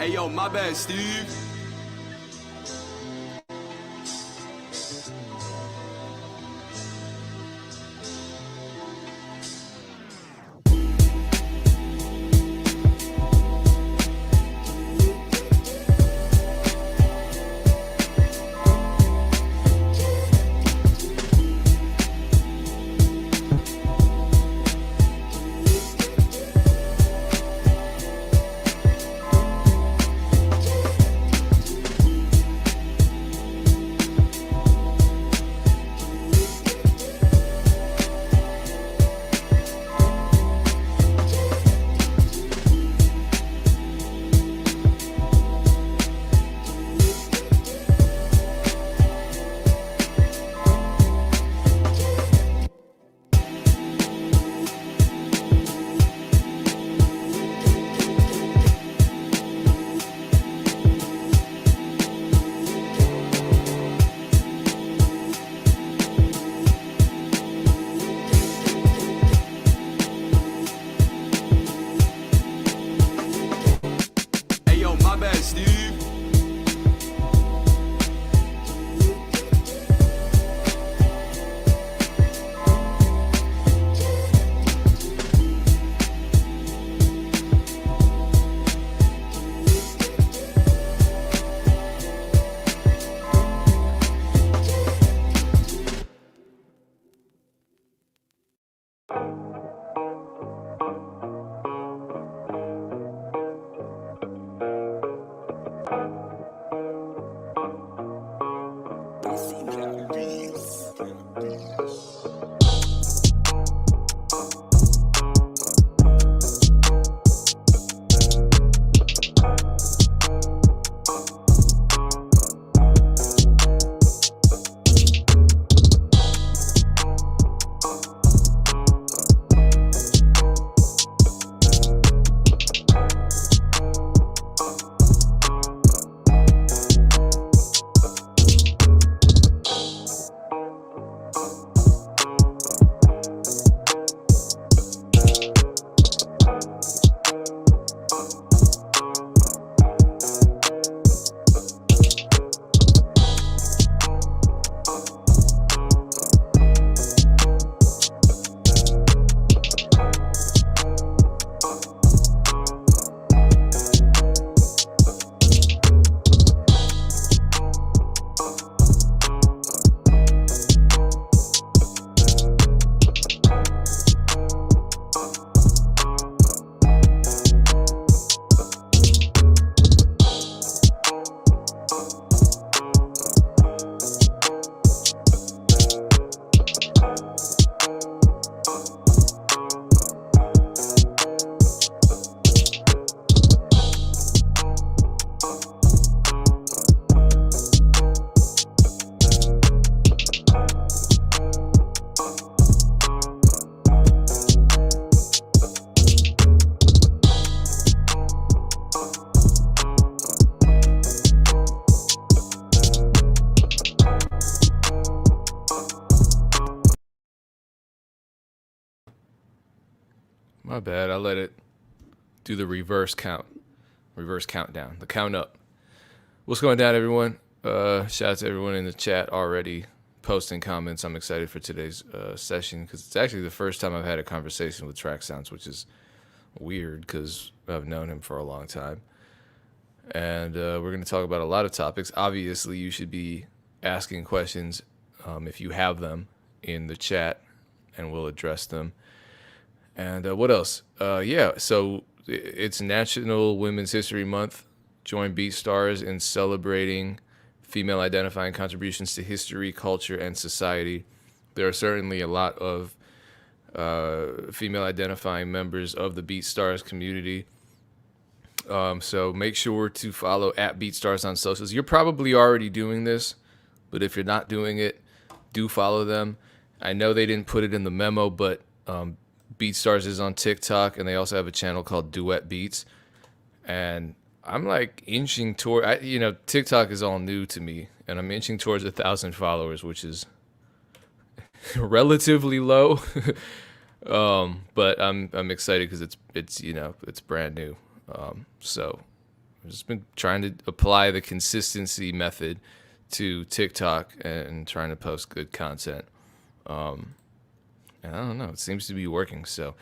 Hey yo, my bad, Steve. Hey yo, my bad, Steve. My bad. I let it do the reverse countdown, the count up. What's going down, everyone? Shout out to everyone in the chat already posting comments. I'm excited for today's session because it's actually the first time I've had a conversation with Trakksounds, which is weird because I've known him for a long time. And we're going to talk about a lot of topics. Obviously, you should be asking questions if you have them in the chat, and we'll address them. And what else? Yeah, so it's National Women's History Month. Join BeatStars in celebrating female identifying contributions to history, culture, and society. There are certainly a lot of female identifying members of the BeatStars community. So make sure to follow at BeatStars on socials. You're probably already doing this, but if you're not doing it, do follow them. I know they didn't put it in the memo, but BeatStars is on TikTok, and they also have a channel called Duet Beats. And I'm like inching toward, TikTok is all new to me, and I'm inching towards 1,000 followers, which is relatively low. But I'm excited because it's brand new. So I've just been trying to apply the consistency method to TikTok and trying to post good content. And I don't know, it seems to be working. So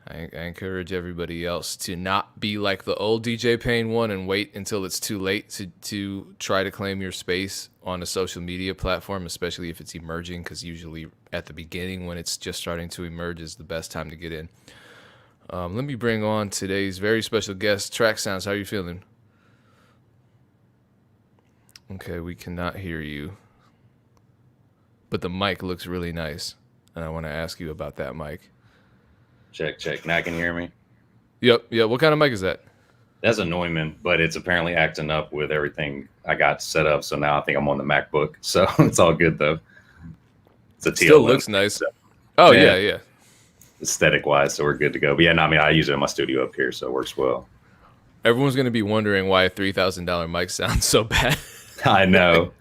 I encourage everybody else to not be like the old DJ Payne one and wait until it's too late to try to claim your space on a social media platform, especially if it's emerging, because usually at the beginning when it's just starting to emerge is the best time to get in. Let me bring on today's very special guest, Trakksounds. How are you feeling? Okay, we cannot hear you, but the mic looks really nice, and I want to ask you about that mic. Check. Now can you hear me? Yep. What kind of mic is that? That's a Neumann, but it's apparently acting up with everything I got set up. So now I think I'm on the MacBook. So it's all good though. It's a Still looks nice. So, oh yeah. Aesthetic wise, so we're good to go. But yeah, no, I mean I use it in my studio up here, so it works well. Everyone's gonna be wondering why a $3,000 mic sounds so bad. I know.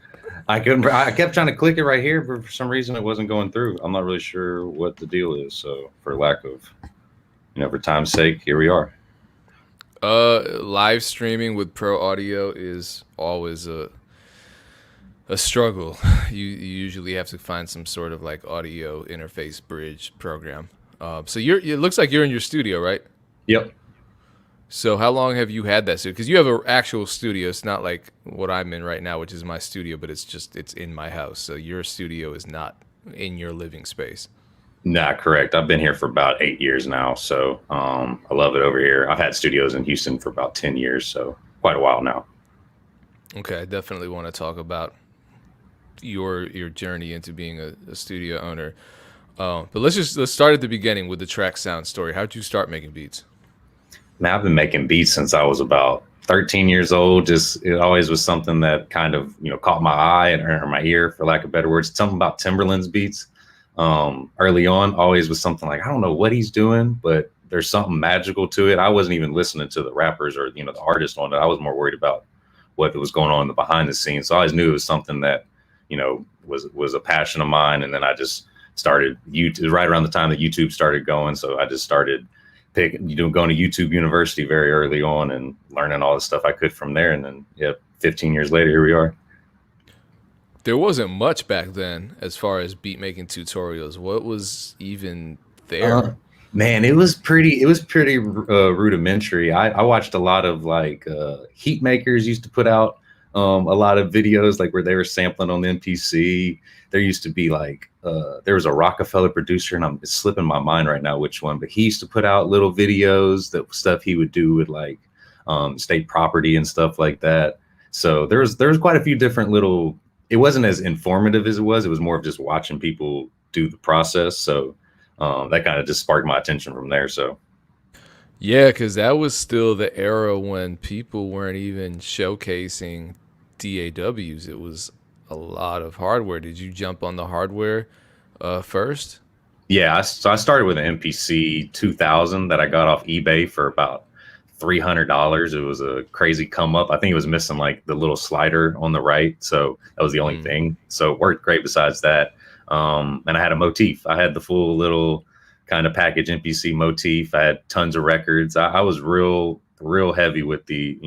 I kept trying to click it right here, but for some reason it wasn't going through. I'm not really sure what the deal is. So for lack of, for time's sake, here we are. Live streaming with pro audio is always a struggle. You usually have to find some sort of like audio interface bridge program. So it looks like you're in your studio, right? Yep. So how long have you had that studio? Because you have an actual studio. It's not like what I'm in right now, which is my studio, but it's in my house. So your studio is not in your living space. Nah, correct. I've been here for about 8 years now. So I love it over here. I've had studios in Houston for about 10 years. So quite a while now. Okay. I definitely want to talk about your journey into being a studio owner. But let's start at the beginning with the Trakksounds story. How'd you start making beats? Man, I've been making beats since I was about 13 years old. It always was something that kind of, caught my eye or my ear, for lack of better words. Something about Timberland's beats. Early on, always was something like, I don't know what he's doing, but there's something magical to it. I wasn't even listening to the rappers or, the artist on it. I was more worried about what was going on in the behind the scenes. So I always knew it was something that, was a passion of mine. And then I just started right around the time that YouTube started going. So I just started going to YouTube University very early on and learning all the stuff I could from there. And then 15 years later, here we are. There wasn't much back then as far as beat making tutorials. What was even there? Man, it was pretty rudimentary. I watched a lot of like heat makers used to put out a lot of videos like where they were sampling on the MPC. There used to be like there was a Rockefeller producer, and it's slipping my mind right now which one, but he used to put out little videos, that stuff he would do with like state property and stuff like that. So there was quite a few different little. It wasn't as informative as it was more of just watching people do the process. So that kind of just sparked my attention from there. So yeah, because that was still the era when people weren't even showcasing DAWs. It was a lot of hardware. Did you jump on the hardware first? Yeah, so I started with an MPC 2000 that I got off eBay for about $300. It was a crazy come up. I think it was missing like the little slider on the right, so that was the only thing. So it worked great besides that. And I had a motif. I had the full little kind of package MPC motif. I had tons of records. I was real heavy with the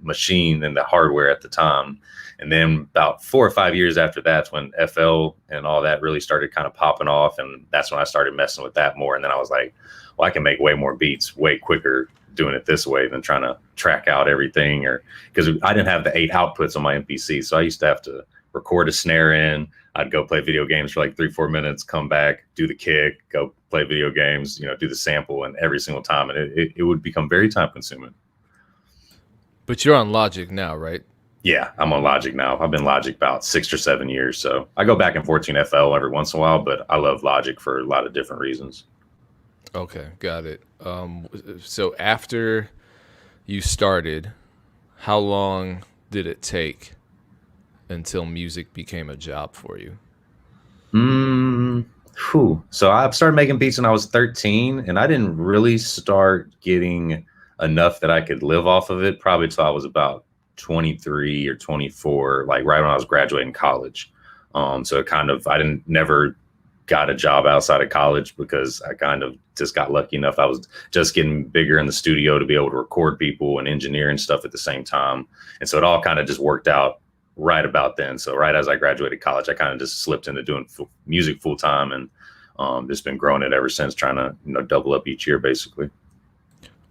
machine and the hardware at the time. And then about 4 or 5 years after that's when FL and all that really started kind of popping off, and that's when I started messing with that more. And then I was like, well, I can make way more beats way quicker doing it this way than trying to track out everything, or because I didn't have the 8 outputs on my MPC. So I used to have to record a snare in. I'd go play video games for like 3-4 minutes, come back, do the kick, go play video games, do the sample, and every single time. And it would become very time consuming. But you're on Logic now, right? Yeah, I'm on Logic now. I've been Logic about 6 or 7 years. So I go back and forth to FL every once in a while, but I love Logic for a lot of different reasons. Okay, got it. So after you started, how long did it take until music became a job for you? So I started making beats when I was 13, and I didn't really start getting enough that I could live off of it probably till I was about 23 or 24, like right when I was graduating college. So it kind of, I didn't never got a job outside of college because I kind of just got lucky enough. I was just getting bigger in the studio to be able to record people and engineer and stuff at the same time. And so it all kind of just worked out right about then. So right as I graduated college, I kind of just slipped into doing music full time, and just been growing it ever since, trying to, double up each year basically.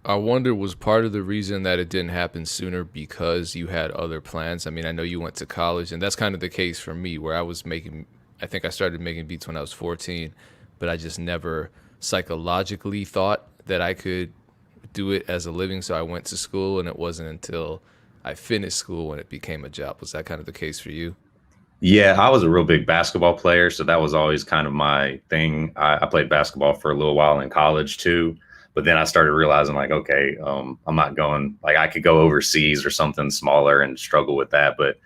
I wonder, was part of the reason that it didn't happen sooner because you had other plans? I mean, I know you went to college, and that's kind of the case for me, where I think I started making beats when I was 14, but I just never psychologically thought that I could do it as a living. So I went to school, and it wasn't until I finished school when it became a job. Was that kind of the case for you? Yeah, I was a real big basketball player, so that was always kind of my thing. I played basketball for a little while in college too, but then I started realizing like, okay, I'm not going, like I could go overseas or something smaller and struggle with that. But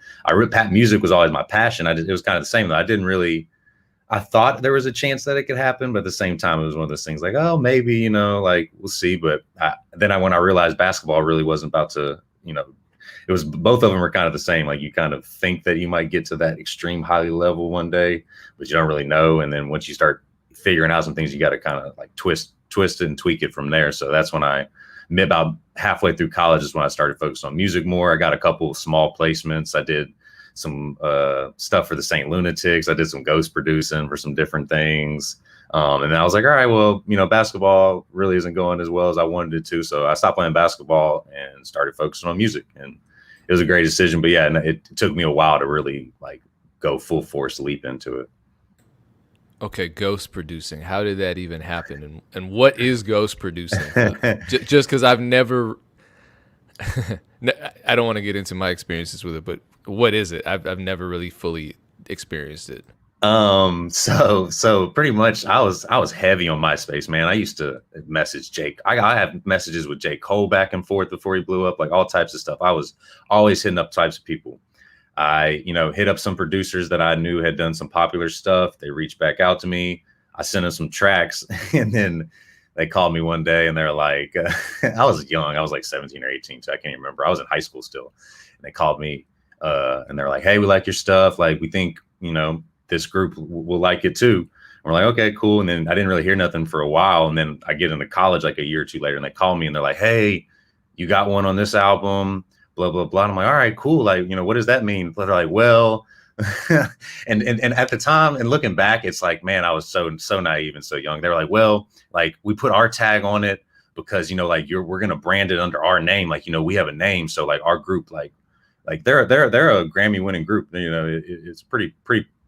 music was always my passion. It was kind of the same though. I thought there was a chance that it could happen, but at the same time, it was one of those things like, oh, maybe, like we'll see. But when I realized basketball really wasn't about to, it was, both of them are kind of the same. Like you kind of think that you might get to that extreme high level one day, but you don't really know. And then once you start figuring out some things, you got to kind of like twist it and tweak it from there. So that's when about halfway through college is when I started focusing on music more. I got a couple of small placements. I did some stuff for the St. Lunatics. I did some ghost producing for some different things. And then I was like, all right, well, basketball really isn't going as well as I wanted it to. So I stopped playing basketball and started focusing on music. And it was a great decision. But yeah, it took me a while to really like go full force leap into it. Okay, ghost producing. How did that even happen? And what is ghost producing? Just because I've never, I don't want to get into my experiences with it, but what is it? I've never really fully experienced it. So pretty much I was heavy on MySpace, man. I used to message Jake. I have messages with J. Cole back and forth before he blew up, like all types of stuff. I was always hitting up types of people. I, hit up some producers that I knew had done some popular stuff. They reached back out to me. I sent them some tracks, and then they called me one day and they're like, I was young. I was like 17 or 18, so I can't even remember. I was in high school still. And they called me and they're like, hey, we like your stuff. Like, we think, this group will like it too. And we're like, okay, cool. And then I didn't really hear nothing for a while. And then I get into college like a year or two later, and they call me and they're like, hey, you got one on this album, blah, blah, blah. And I'm like, all right, cool. Like, what does that mean? They're like, well, and at the time and looking back, it's like, man, I was so naive and so young. They were like, well, like we put our tag on it because, like we're going to brand it under our name. Like, we have a name. So like our group, like they're a Grammy winning group. It's pretty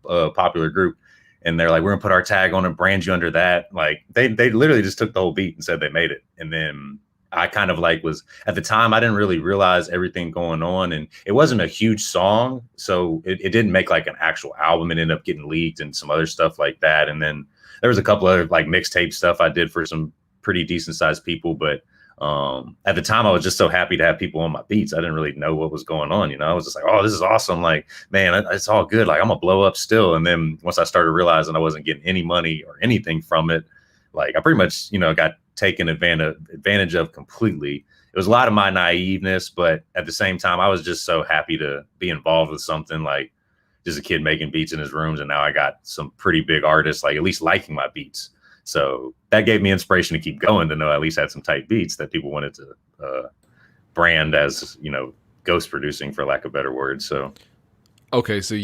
popular group. And they're like, we're gonna put our tag on and brand you under that. Like they literally just took the whole beat and said they made it. And then I kind of like was, at the time, I didn't really realize everything going on, and it wasn't a huge song. So it didn't make like an actual album. It ended up getting leaked and some other stuff like that. And then there was a couple other like mixtape stuff I did for some pretty decent sized people. But at the time I was just so happy to have people on my beats. I didn't really know what was going on. I was just like, oh, this is awesome. Like, man, it's all good. Like, I'm gonna blow up still. And then once I started realizing I wasn't getting any money or anything from it, like I pretty much, got taken advantage of completely. It was a lot of my naiveness, but at the same time, I was just so happy to be involved with something, like just a kid making beats in his rooms. And now I got some pretty big artists, like at least liking my beats. So that gave me inspiration to keep going, to know I at least had some tight beats that people wanted to brand as, ghost producing, for lack of better words. So, okay, so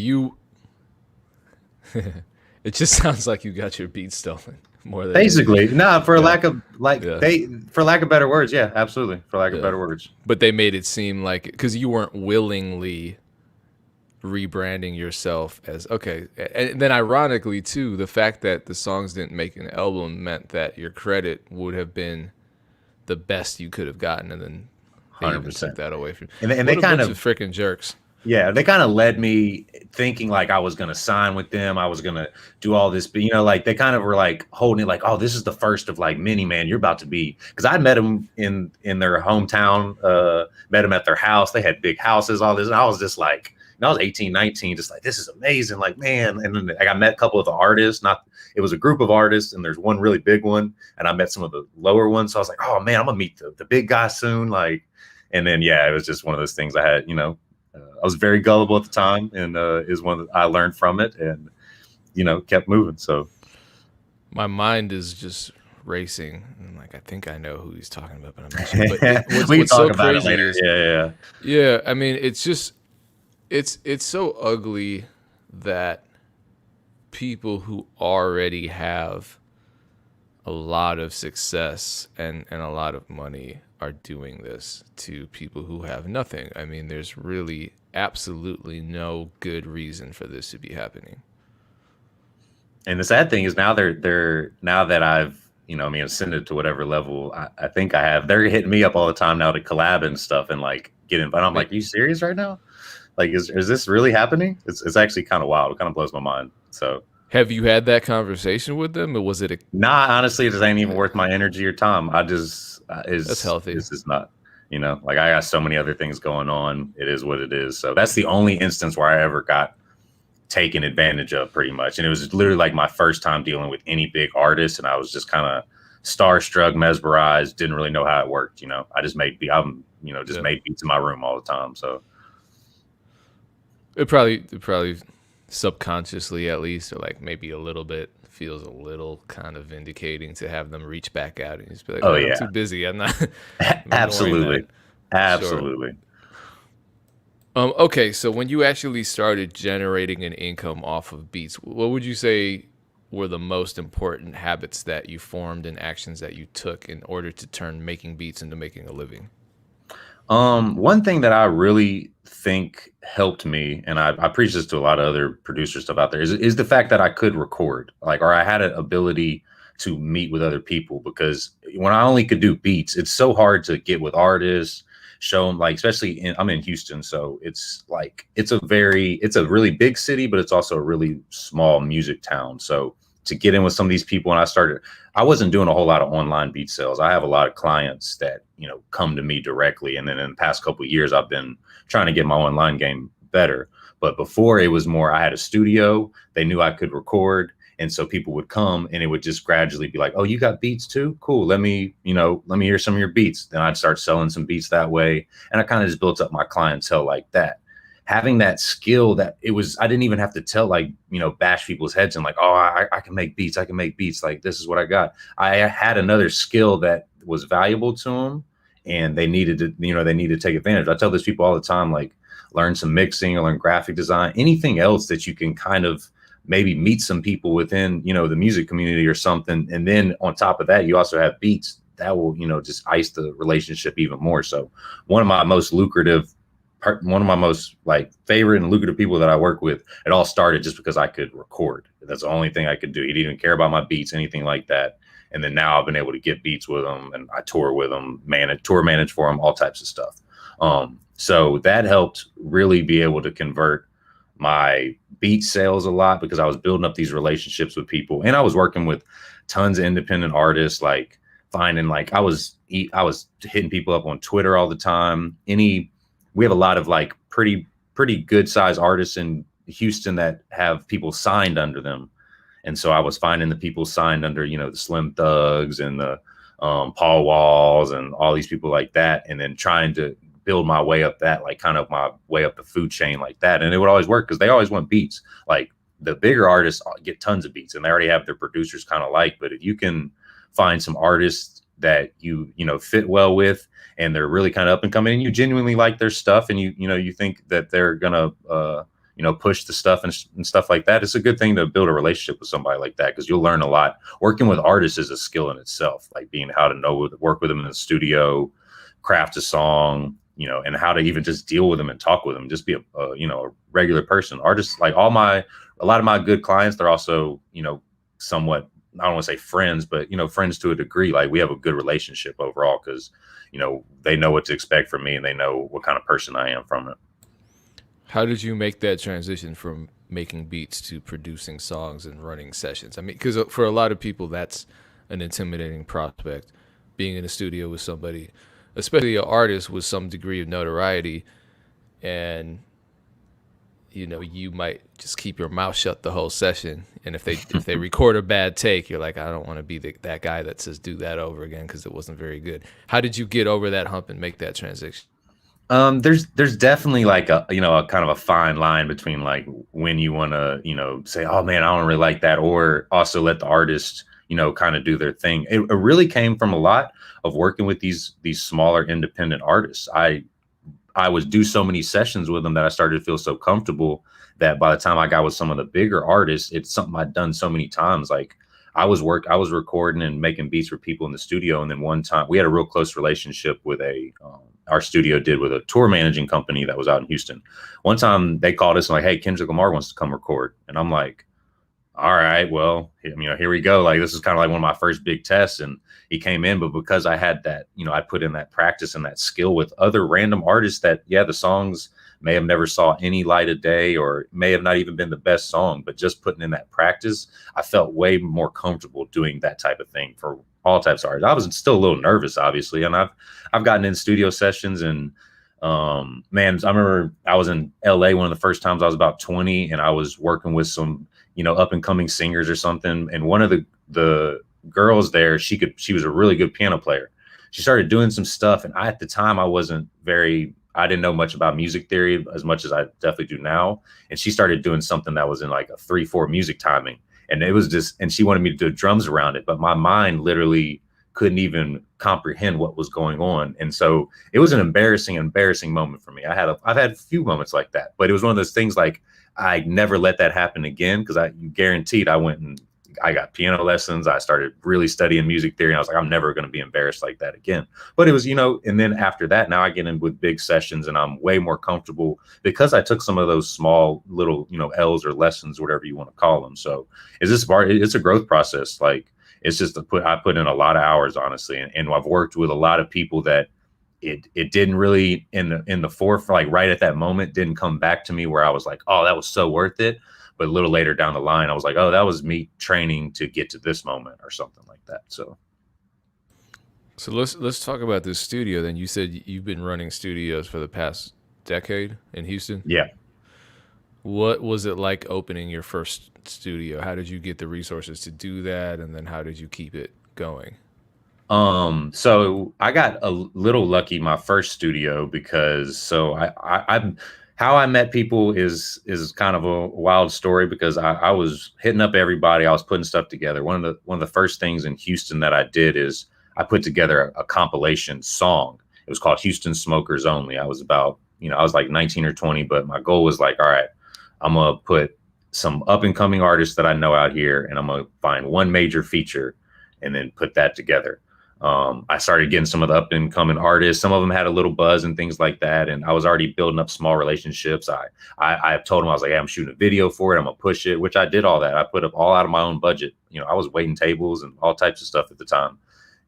it just sounds like you got your beats stolen more than basically. No, for lack of for lack of better words, yeah, absolutely, for lack of better words. But they made it seem like, because you weren't willingly rebranding yourself as, okay. And then ironically too, the fact that the songs didn't make an album meant that your credit would have been the best you could have gotten, and then they 100% took that away from you. And they kind of freaking jerks. Yeah, they kind of led me thinking like I was going to sign with them. I was going to do all this, but like they kind of were like holding it like, oh, this is the first of like many, man. You're about to be, because I met them in their hometown, met them at their house. They had big houses, all this. And I was just like, I was 18, 19, just like, this is amazing. Like, man. And then I met a couple of the artists, it was a group of artists, and there's one really big one. And I met some of the lower ones. So I was like, oh man, I'm gonna meet the big guy soon. Like, and then, yeah, it was just one of those things I had, I was very gullible at the time, and is one that I learned from it, and, kept moving. So. My mind is just racing. I'm like, I think I know who he's talking about, but I'm not sure. But We can what's so talk about it crazy later. is, Yeah. yeah, I mean, it's just it's so ugly that people who already have a lot of success and a lot of money are doing this to people who have nothing. I mean, there's really absolutely no good reason for this to be happening. And the sad thing is now they're now that I've I mean ascended to whatever level I think I have, they're hitting me up all the time now to collab and stuff and like get in. But I'm like, are you serious right now? Like, is this really happening? It's actually kind of wild. It kind of blows my mind. So Have you had that conversation with them, or was it a? nah, honestly, it just ain't even worth my energy or time. I just That's healthy. is just not. Like I got so many other things going on. It is what it is. So that's the only instance where I ever got taken advantage of, pretty much. And it was literally like my first time dealing with any big artist, and I was just kind of starstruck, mesmerized, didn't really know how it worked. I just made made beats in my room all the time. So It probably subconsciously, at least, or like maybe a little bit, feels a little kind of vindicating to have them reach back out and just be like, oh "Oh, yeah, I'm too busy. I'm not." I'm absolutely, Sure. Okay, so when you actually started generating an income off of beats, what would you say were the most important habits that you formed and actions that you took in order to turn making beats into making a living? One thing that I really think helped me, and I preach this to a lot of other producer stuff out there, is the fact that I could record, like, or I had an ability to meet with other people. Because when I only could do beats, it's so hard to get with artists, show them, like, especially I'm in Houston, so it's like it's a really big city, but it's also a really small music town. So to get in with some of these people, and I wasn't doing a whole lot of online beat sales. I have a lot of clients that, come to me directly. And then in the past couple of years, I've been trying to get my online game better. But before, it was more, I had a studio, they knew I could record. And so people would come and it would just gradually be like, oh, you got beats too? Cool. Let me hear some of your beats. Then I'd start selling some beats that way. And I kind of just built up my clientele like that. Having that skill, that I didn't even have to tell, like, bash people's heads and like, oh, I can make beats. I can make beats. Like, this is what I got. I had another skill that was valuable to them, and they needed to take advantage. I tell these people all the time, like, learn some mixing or learn graphic design, anything else that you can kind of maybe meet some people within, the music community or something. And then on top of that, you also have beats that will, just ice the relationship even more. So one of my most like favorite and lucrative people that I work with, it all started just because I could record. That's the only thing I could do. He didn't even care about my beats, anything like that. And then now I've been able to get beats with him, and I tour with him, tour manage for him, all types of stuff. So that helped really be able to convert my beat sales a lot, because I was building up these relationships with people, and I was working with tons of independent artists, like finding, like, I was hitting people up on Twitter all the time. We have a lot of like pretty good size artists in Houston that have people signed under them. And so I was finding the people signed under, the Slim Thugs and the Paul Walls and all these people like that. And then trying to build my way up that, like, kind of my way up the food chain like that. And it would always work because they always want beats. Like, the bigger artists get tons of beats and they already have their producers kind of like, but if you can find some artists that you fit well with, and they're really kind of up and coming, and you genuinely like their stuff, and you think that they're gonna push the stuff and stuff like that, it's a good thing to build a relationship with somebody like that, because you'll learn a lot. Working with artists is a skill in itself, like being how to work with them in the studio, craft a song, and how to even just deal with them and talk with them, just be a regular person. Artists, like, a lot of my good clients, they're also somewhat, I don't want to say friends, but friends to a degree. Like, we have a good relationship overall, because they know what to expect from me, and they know what kind of person I am from it. How did you make that transition from making beats to producing songs and running sessions? I mean, because for a lot of people, that's an intimidating prospect, being in a studio with somebody, especially an artist with some degree of notoriety, and you might just keep your mouth shut the whole session. And if they record a bad take, you're like, I don't want to be that guy that says do that over again because it wasn't very good. How did you get over that hump and make that transition? There's definitely like a kind of a fine line between, like, when you want to say, oh man, I don't really like that, or also let the artist kind of do their thing. It really came from a lot of working with these smaller independent artists. I would do so many sessions with them that I started to feel so comfortable that by the time I got with some of the bigger artists, it's something I'd done so many times. Like I was recording and making beats for people in the studio. And then one time we had a real close relationship with our studio did with a tour managing company that was out in Houston. One time they called us and like, hey, Kendrick Lamar wants to come record. And I'm like, all right, well, here we go. Like, this is kind of like one of my first big tests. And he came in, but because I had that, I put in that practice and that skill with other random artists that, yeah, the songs may have never saw any light of day or may have not even been the best song, but just putting in that practice, I felt way more comfortable doing that type of thing for all types of artists. I was still a little nervous, obviously. And I've gotten in studio sessions and, man, I remember I was in LA one of the first times. I was about 20 and I was working with some, up and coming singers or something. And one of the girls there, she was a really good piano player. She started doing some stuff. And at the time I didn't know much about music theory as much as I definitely do now. And she started doing something that was in like a 3/4 music timing. And it was just, and she wanted me to do drums around it, but my mind literally couldn't even comprehend what was going on. And so it was an embarrassing moment for me. I've had a few moments like that, but it was one of those things like, I never let that happen again because I guaranteed I went and I got piano lessons. I started really studying music theory. And I was like, I'm never going to be embarrassed like that again. But it was, and then after that, now I get in with big sessions and I'm way more comfortable because I took some of those small little, L's or lessons, whatever you want to call them. So it's a growth process. Like it's just I put in a lot of hours, honestly. And I've worked with a lot of people that it didn't really in the forefront, like right at that moment, didn't come back to me where I was like, oh, that was so worth it. But a little later down the line, I was like, oh, that was me training to get to this moment or something like that. So let's talk about this studio then. You said you've been running studios for the past decade in Houston. Yeah. What was it like opening your first studio? How did you get the resources to do that? And then how did you keep it going? So I got a little lucky my first studio because I'm how I met people is kind of a wild story because I was hitting up everybody. I was putting stuff together. One of the first things in Houston that I did is I put together a compilation song. It was called Houston Smokers Only. I was about, I was like 19 or 20, but my goal was like, all right, I'm going to put some up and coming artists that I know out here and I'm going to find one major feature and then put that together. I started getting some of the up and coming artists. Some of them had a little buzz and things like that. And I was already building up small relationships. I told them, I was like, hey, I'm shooting a video for it. I'm gonna push it, which I did all that. I put up all out of my own budget. I was waiting tables and all types of stuff at the time.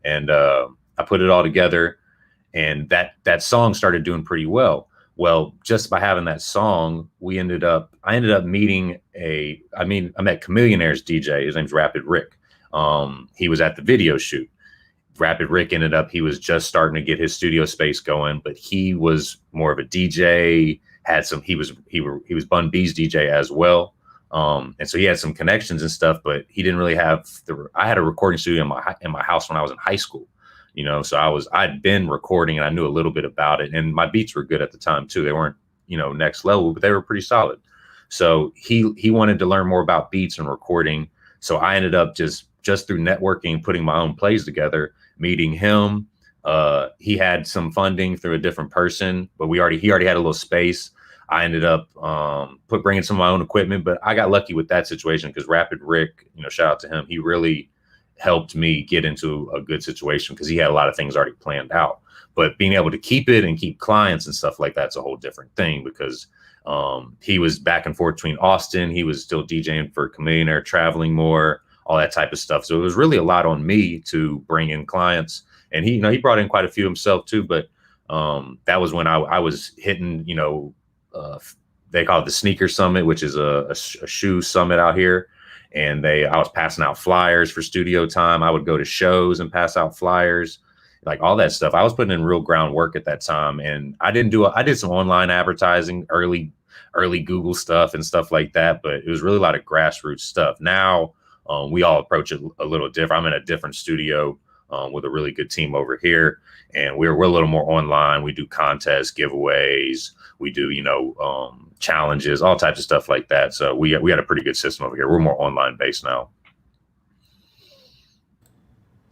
And, I put it all together and that song started doing pretty well. Well, just by having that song, I ended up meeting I met Chameleonaire's DJ. His name's Rapid Rick. He was at the video shoot. Rapid Rick he was just starting to get his studio space going, but he was more of a DJ, he was Bun B's DJ as well. And so he had some connections and stuff, but he didn't really have I had a recording studio in my house when I was in high school, so I'd been recording and I knew a little bit about it and my beats were good at the time too. They weren't, next level, but they were pretty solid. So he wanted to learn more about beats and recording. So I ended up just through networking, putting my own plays together, meeting him. He had some funding through a different person, but he already had a little space. I ended up bringing some of my own equipment, but I got lucky with that situation because Rapid Rick, shout out to him. He really helped me get into a good situation because he had a lot of things already planned out. But being able to keep it and keep clients and stuff like that's a whole different thing because he was back and forth between Austin. He was still DJing for Chameleonaire, traveling more, all that type of stuff. So it was really a lot on me to bring in clients. And he brought in quite a few himself too. But that was when I was hitting, they call it the Sneaker Summit, which is a shoe summit out here. And I was passing out flyers for studio time. I would go to shows and pass out flyers, like all that stuff. I was putting in real groundwork at that time. And I did some online advertising, early Google stuff and stuff like that. But it was really a lot of grassroots stuff. Now, we all approach it a little different. I'm in a different studio with a really good team over here, and we're a little more online. We do contests, giveaways, we do challenges, all types of stuff like that. So we got a pretty good system over here. We're more online based now.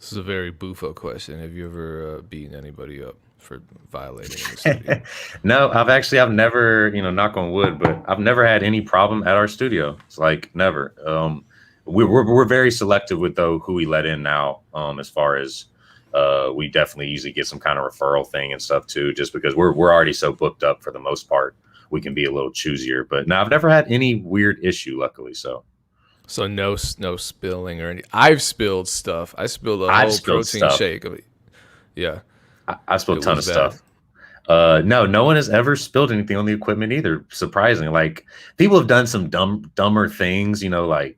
This is a very bufo question. Have you ever beaten anybody up for violating in the studio? No, I've never, knock on wood, but I've never had any problem at our studio. It's like never. We're very selective with who we let in now. As far as we definitely usually get some kind of referral thing and stuff too, just because we're already so booked up for the most part. We can be a little choosier, but no, I've never had any weird issue, luckily. So no spilling or any. I've spilled stuff. I spilled a I've whole spilled protein stuff. shake. Yeah, I spilled a ton of bad. stuff. No one has ever spilled anything on the equipment either. Surprisingly, like people have done some dumber things, like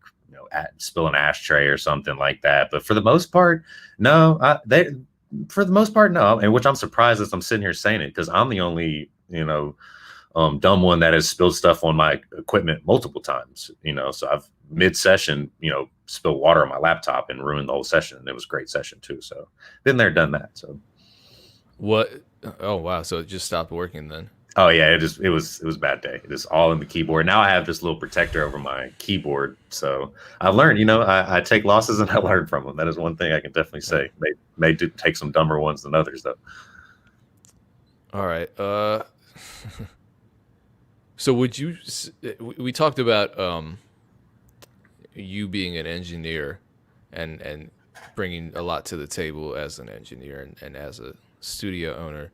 spill an ashtray or something like that. But for the most part, no. For the most part, no. And which I'm surprised as I'm sitting here saying it because I'm the only dumb one that has spilled stuff on my equipment multiple times. So I've mid-session, spilled water on my laptop and ruined the whole session. And it was a great session too. So been there, done that. So what? Oh wow! So it just stopped working then? Oh yeah, it was a bad day. It is all in the keyboard. Now I have this little protector over my keyboard. So I learned, I take losses and I learn from them. That is one thing I can definitely say. May do take some dumber ones than others though. All right. So we talked about you being an engineer and bringing a lot to the table as an engineer and as a studio owner.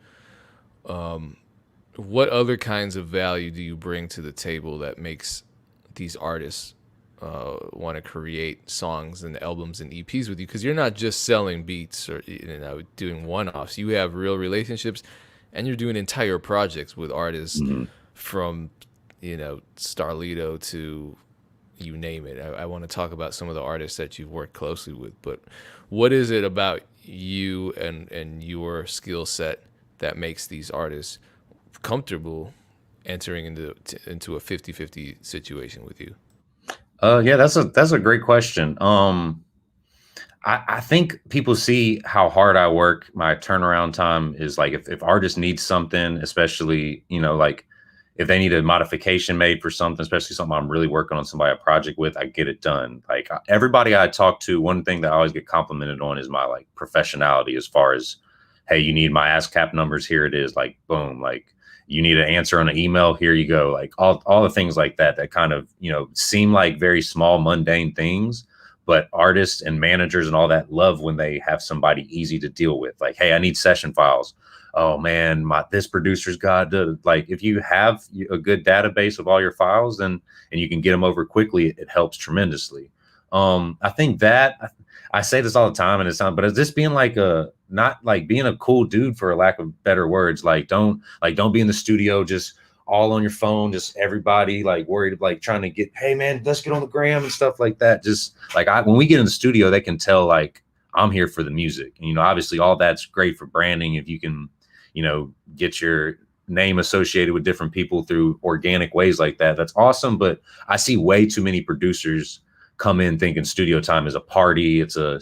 What other kinds of value do you bring to the table that makes these artists want to create songs and albums and EPs with you? Because you're not just selling beats or doing one-offs. You have real relationships, and you're doing entire projects with artists from Starlito to you name it. I want to talk about some of the artists that you've worked closely with, but what is it about you and your skill set that makes these artists comfortable entering into a 50-50 situation with you? Yeah, that's a great question. I think people see how hard I work. My turnaround time is like if artists need something, especially like if they need a modification made for something, especially something I'm really working on, somebody a project with, I get it done. Like everybody I talk to, one thing that I always get complimented on is my like professionality as far as, hey, you need my ASCAP numbers, here it is, like boom, like you need an answer on an email, here you go. Like all the things like that kind of, seem like very small, mundane things, but artists and managers and all that love when they have somebody easy to deal with. Like, hey, I need session files. Oh man, this producer's got to, like, if you have a good database of all your files and you can get them over quickly, it helps tremendously. I think that I say this all the time and it's not, but it's just being like not like being a cool dude, for a lack of better words. Like, don't be in the studio, just all on your phone, just everybody like worried, like trying to get, hey man, let's get on the gram and stuff like that. Just like when we get in the studio, they can tell like I'm here for the music. And, obviously all that's great for branding. If you can, get your name associated with different people through organic ways like that, that's awesome. But I see way too many producers come in thinking studio time is a party, it's a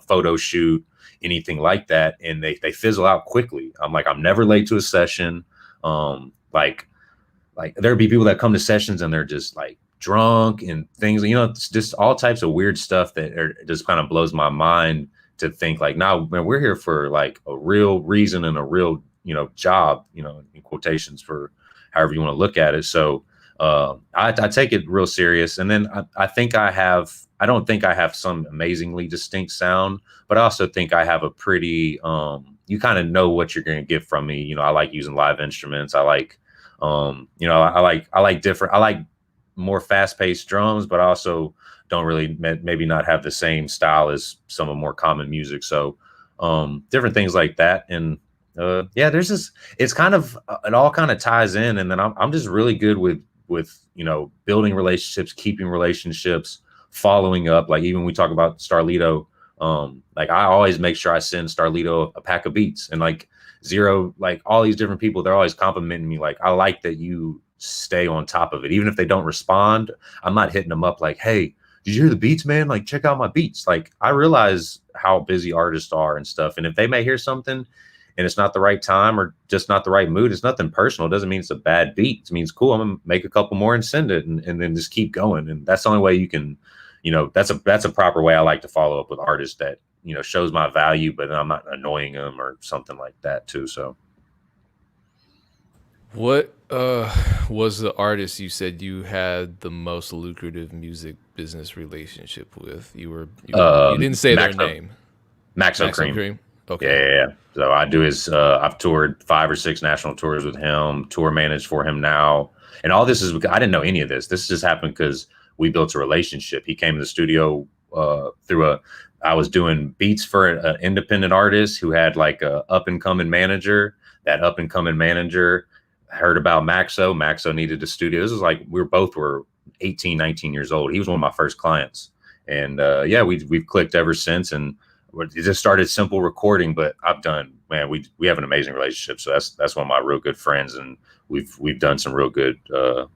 photo shoot, anything like that, and they fizzle out quickly. I'm never late to a session. Like there'd be people that come to sessions and they're just like drunk and things, it's just all types of weird stuff that just kind of blows my mind to think like, no, man, we're here for like a real reason and a real, job, in quotations, for however you want to look at it. So I take it real serious. And then I don't think I have some amazingly distinct sound, but I also think I have a pretty, you kind of know what you're going to get from me. I like using live instruments. I like, I like more fast paced drums, but I also don't really maybe not have the same style as some of more common music. So different things like that. And yeah, there's this, it's kind of, it all kind of ties in. And then I'm just really good with, building relationships, keeping relationships, following up. Like even when we talk about Starlito, like I always make sure I send Starlito a pack of beats, and like Zero, like all these different people, they're always complimenting me. Like, I like that you stay on top of it. Even if they don't respond, I'm not hitting them up like, hey, did you hear the beats, man? Like, check out my beats. Like, I realize how busy artists are and stuff. And if they may hear something and it's not the right time or just not the right mood, it's nothing personal. It doesn't mean it's a bad beat. It means, cool, I'm gonna make a couple more and send it, and then just keep going. And that's the only way you can, that's a proper way I like to follow up with artists that shows my value, but I'm not annoying them or something like that too. So What was the artist you said you had the most lucrative music business relationship with? You didn't say their name. Maxo Maxo Cream. Cream. Okay. Yeah. So I do his. I've toured 5 or 6 national tours with him. Tour managed for him now, and all this is because I didn't know any of this. This just happened because we built a relationship. He came to the studio through a. I was doing beats for an independent artist who had like a up and coming manager. That up and coming manager heard about Maxo. Maxo needed a studio. This was like we were 18, 19 years old. He was one of my first clients, and yeah, we've clicked ever since. And it just started simple recording, but we have an amazing relationship. So that's one of my real good friends, and we've done some real good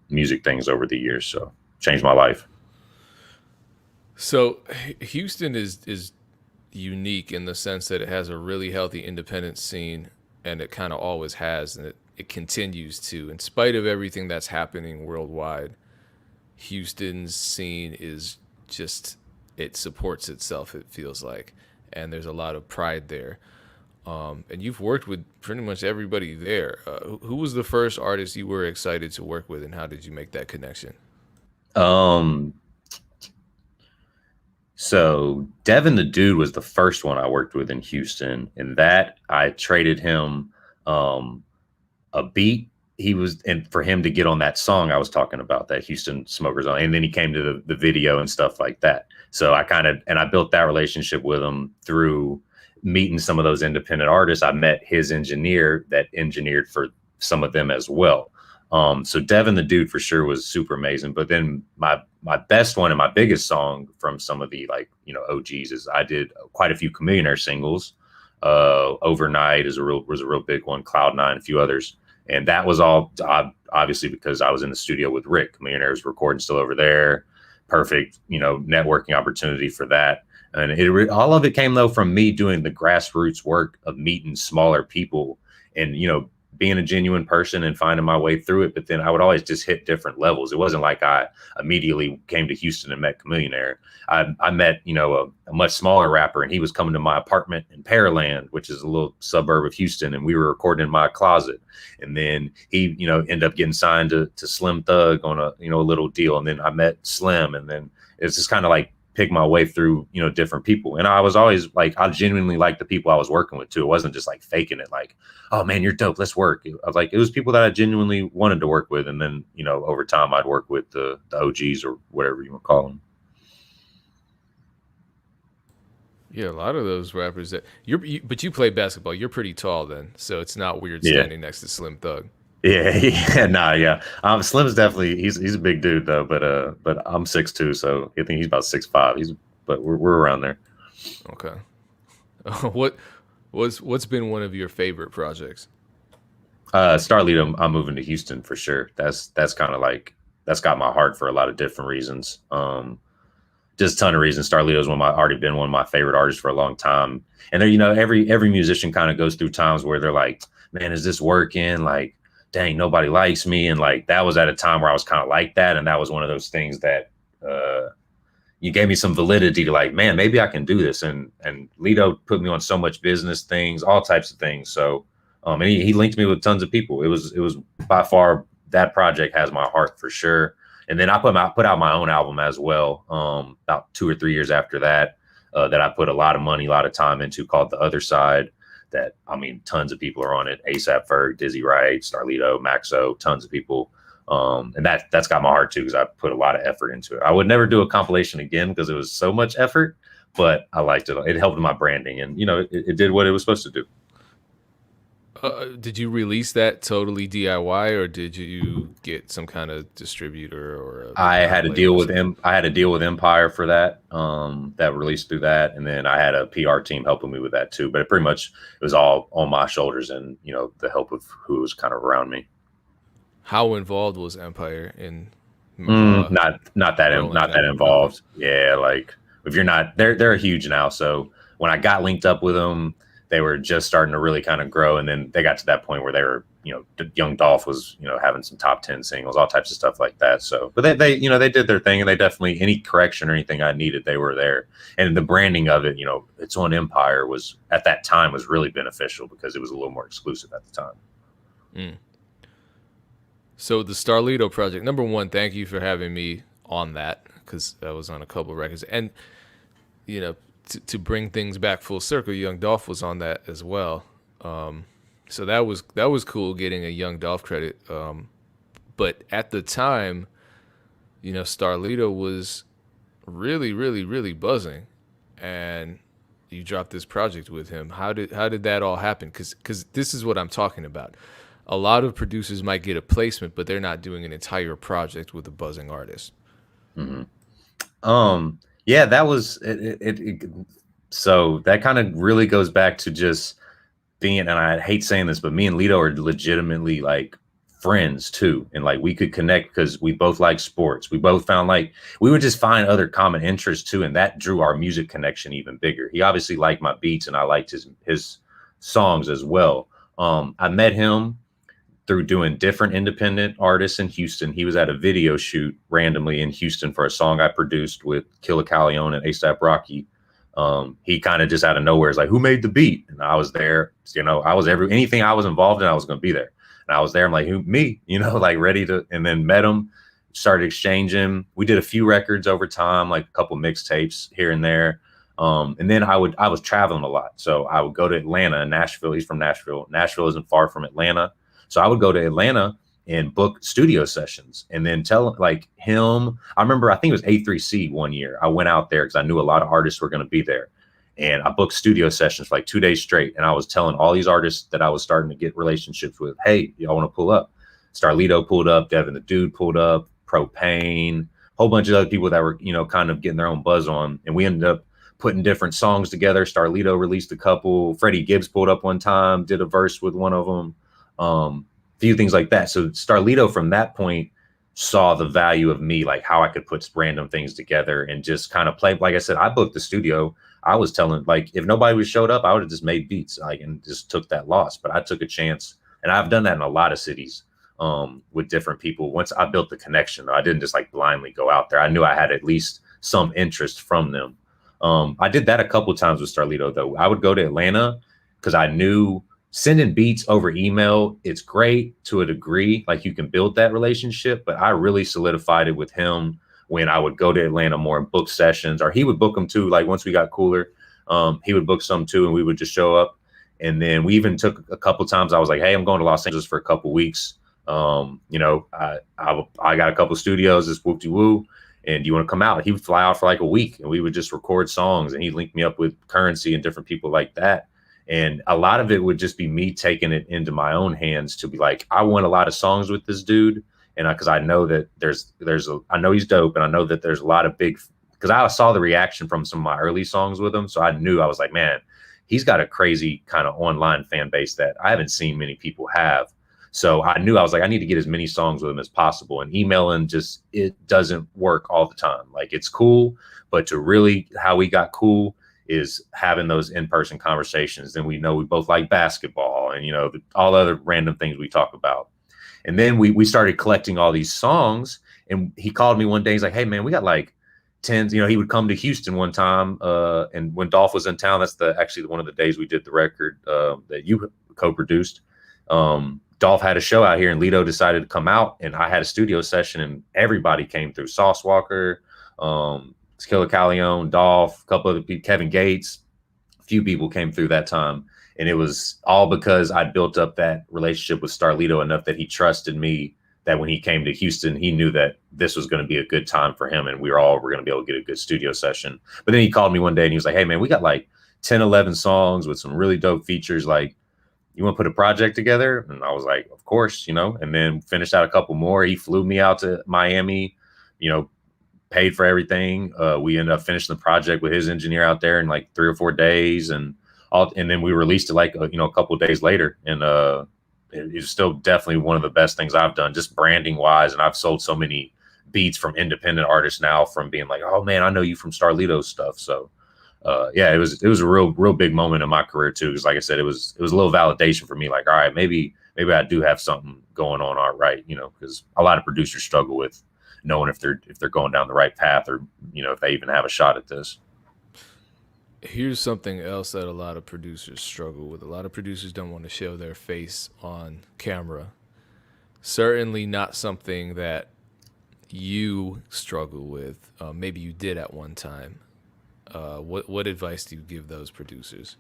music things over the years. So changed my life. So Houston is unique in the sense that it has a really healthy independent scene, and it kind of always has, and it continues to, in spite of everything that's happening worldwide. Houston's scene is just, it supports itself, it feels like, and there's a lot of pride there. And you've worked with pretty much everybody there. Who was the first artist you were excited to work with, and how did you make that connection? So Devin the Dude was the first one I worked with in Houston, and that I traded him a beat. And for him to get on that song I was talking about, that Houston Smokers on, and then he came to the video and stuff like that. So I built that relationship with him through meeting some of those independent artists. I met his engineer that engineered for some of them as well. So Devin the Dude for sure was super amazing. But then my best one and my biggest song from some of the OGs is I did quite a few Chameleonaire singles. Overnight was a real big one. Cloud9, a few others. And that was all obviously because I was in the studio with Rick. Chameleonaire was recording still over there. Perfect, networking opportunity for that. And all of it came though from me doing the grassroots work of meeting smaller people and, being a genuine person and finding my way through it. But then I would always just hit different levels. It wasn't like I immediately came to Houston and met Chameleonaire. I met, a much smaller rapper, and he was coming to my apartment in Pearland, which is a little suburb of Houston. And we were recording in my closet. And then he, ended up getting signed to Slim Thug on a little deal. And then I met Slim, and then it's just kind of like pick my way through, different people. And I was always like, I genuinely liked the people I was working with too. It wasn't just like faking it, like, oh man, you're dope, let's work. I was like, it was people that I genuinely wanted to work with. And then, over time I'd work with the OGs or whatever you want to call them. Yeah, a lot of those rappers that but you play basketball. You're pretty tall then, so it's not weird standing next to Slim Thug. Yeah. Slim's definitely he's a big dude though, but I'm 6'2", so I think he's about 6'5". But we're around there. Okay. What's been one of your favorite projects? Starlito, I'm moving to Houston for sure. That's kind of like that's got my heart for a lot of different reasons. Just a ton of reasons. Starlito's already been one of my favorite artists for a long time. And there, every musician kind of goes through times where they're like, man, is this working? Like, dang, nobody likes me. And like, that was at a time where I was kind of like that. And that was one of those things that you gave me some validity to like, man, maybe I can do this. And Lito put me on so much business things, all types of things. So, and he linked me with tons of people. It was by far, that project has my heart for sure. And then I put out my own album as well, about 2 or 3 years after that, that I put a lot of money, a lot of time into, called The Other Side. That, tons of people are on it. ASAP Ferg, Dizzy Wright, Starlito, Maxo, tons of people. And that's got my heart too, because I put a lot of effort into it. I would never do a compilation again because it was so much effort, but I liked it. It helped my branding, and it did what it was supposed to do. Did you release that totally DIY, or did you get some kind of distributor or? I had a deal with Empire for that. That released through that, and then I had a PR team helping me with that too. But pretty much it was all on my shoulders, and the help of who was kind of around me. How involved was Empire in? Not that involved. Yeah, like if you're not, they're huge now. So when I got linked up with them, they were just starting to really kind of grow. And then they got to that point where they were, Young Dolph was, having some top 10 singles, all types of stuff like that. So, but they they did their thing, and they definitely, any correction or anything I needed, they were there. And the branding of it, its own empire, was at that time was really beneficial because it was a little more exclusive at the time. Mm. So the Starlito project, number one, thank you for having me on that, because I was on a couple of records, and to bring things back full circle, Young Dolph was on that as well. So that was cool getting a Young Dolph credit. But at the time, Starlito was really, really, really buzzing, and you dropped this project with him. How did that all happen? Because this is what I'm talking about. A lot of producers might get a placement, but they're not doing an entire project with a buzzing artist. Mm-hmm. Yeah, that was it. So that kind of really goes back to just being, and I hate saying this, but me and Lito are legitimately like friends too. And like we could connect because we both like sports. We both found like we would just find other common interests too. And that drew our music connection even bigger. He obviously liked my beats, and I liked his songs as well. I met him through doing different independent artists in Houston. He was at a video shoot randomly in Houston for a song I produced with Killa Callione and A$AP Rocky. He kind of just out of nowhere is like, "Who made the beat?" And I was there. I was anything I was involved in, I was going to be there. And I was there. I'm like, "Who? Me?" Like ready to. And then met him, started exchanging. We did a few records over time, like a couple mixtapes here and there. And then I was traveling a lot, so I would go to Atlanta and Nashville. He's from Nashville. Nashville isn't far from Atlanta. So I would go to Atlanta and book studio sessions, and then tell like him. I remember, I think it was A3C one year. I went out there because I knew a lot of artists were going to be there, and I booked studio sessions for like 2 days straight. And I was telling all these artists that I was starting to get relationships with, "Hey, y'all want to pull up?" Starlito pulled up, Devin the Dude pulled up, Propane, a whole bunch of other people that were, kind of getting their own buzz on. And we ended up putting different songs together. Starlito released a couple. Freddie Gibbs pulled up one time, did a verse with one of them. Few things like that. So Starlito from that point saw the value of me, like how I could put random things together and just kind of play. Like I said, I booked the studio. I was telling, like, if nobody would showed up, I would have just made beats, like, and just took that loss. But I took a chance, and I've done that in a lot of cities with different people. Once I built the connection, though, I didn't just like blindly go out there. I knew I had at least some interest from them. I did that a couple of times with Starlito, though. I would go to Atlanta because I knew sending beats over email, it's great to a degree, like you can build that relationship, but I really solidified it with him when I would go to Atlanta more and book sessions, or he would book them too. Like once we got cooler, he would book some too, and we would just show up. And then we even took a couple times. I was like, "Hey, I'm going to Los Angeles for a couple weeks. I got a couple studios, this whoop-de-woo, and do you want to come out?" He would fly out for like a week, and we would just record songs, and he'd link me up with Currency and different people like that. And a lot of it would just be me taking it into my own hands to be like, I want a lot of songs with this dude. And because I know that I know he's dope. And I know that there's a lot of because I saw the reaction from some of my early songs with him. So I knew, I was like, man, he's got a crazy kind of online fan base that I haven't seen many people have. So I knew, I was like, I need to get as many songs with him as possible. And emailing it doesn't work all the time. Like it's cool, but to really how we got cool is having those in-person conversations. And we know we both like basketball and, all other random things we talk about. And then we started collecting all these songs, and he called me one day. He's like, "Hey man, we got like 10, he would come to Houston one time. And when Dolph was in town, that's actually one of the days we did the record that you co-produced. Dolph had a show out here, and Lito decided to come out, and I had a studio session, and everybody came through. Sauce Walker, Killa Callione, Dolph, a couple other people, Kevin Gates, a few people came through that time. And it was all because I built up that relationship with Starlito enough that he trusted me, that when he came to Houston, he knew that this was going to be a good time for him, and we're going to be able to get a good studio session. But then he called me one day and he was like, "Hey man, we got like 10, 11 songs with some really dope features. Like, you want to put a project together?" And I was like, "Of course," and then finished out a couple more. He flew me out to Miami, paid for everything. We ended up finishing the project with his engineer out there in like 3 or 4 days, and then we released it like a couple of days later. And it's still definitely one of the best things I've done, just branding wise. And I've sold so many beats from independent artists now, from being like, "Oh man, I know you from Starlito's stuff." So yeah, it was a real big moment in my career too, because like I said, it was a little validation for me, like, all right, maybe maybe I do have something going on all right, because a lot of producers struggle with knowing if they're going down the right path, or if they even have a shot at this. Here's something else that a lot of producers struggle with. A lot of producers don't want to show their face on camera. Certainly not something that you struggle with. Maybe you did at one time. What advice do you give those producers?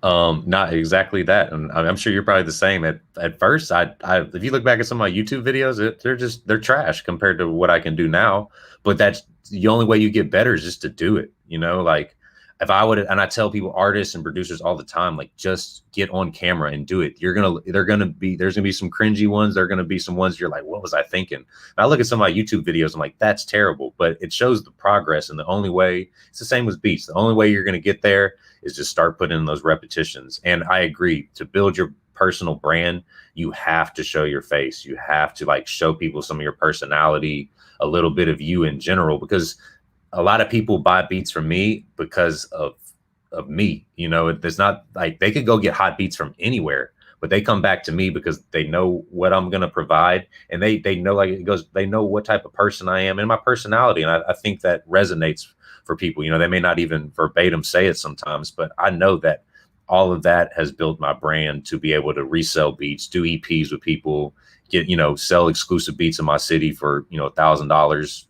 Not exactly that, and I'm sure you're probably the same. At first, I if you look back at some of my YouTube videos, they're trash compared to what I can do now. But that's the only way you get better, is just to do it. Like, if I would, and I tell people, artists and producers all the time, like, just get on camera and do it. There's gonna be some cringy ones. There're gonna be some ones you're like, what was I thinking? And I look at some of my YouTube videos, I'm like, that's terrible, but it shows the progress. And the only way, it's the same with beats. The only way you're gonna get there is just start putting in those repetitions. And I agree, to build your personal brand, you have to show your face. You have to, like, show people some of your personality, a little bit of you in general, because a lot of people buy beats from me because of me. There's not, like, they could go get hot beats from anywhere, but they come back to me because they know what I'm going to provide. And they know, like, they know what type of person I am and my personality. And I think that resonates for people. They may not even verbatim say it sometimes, but I know that all of that has built my brand to be able to resell beats, do EPs with people, get, sell exclusive beats in my city for, $1,000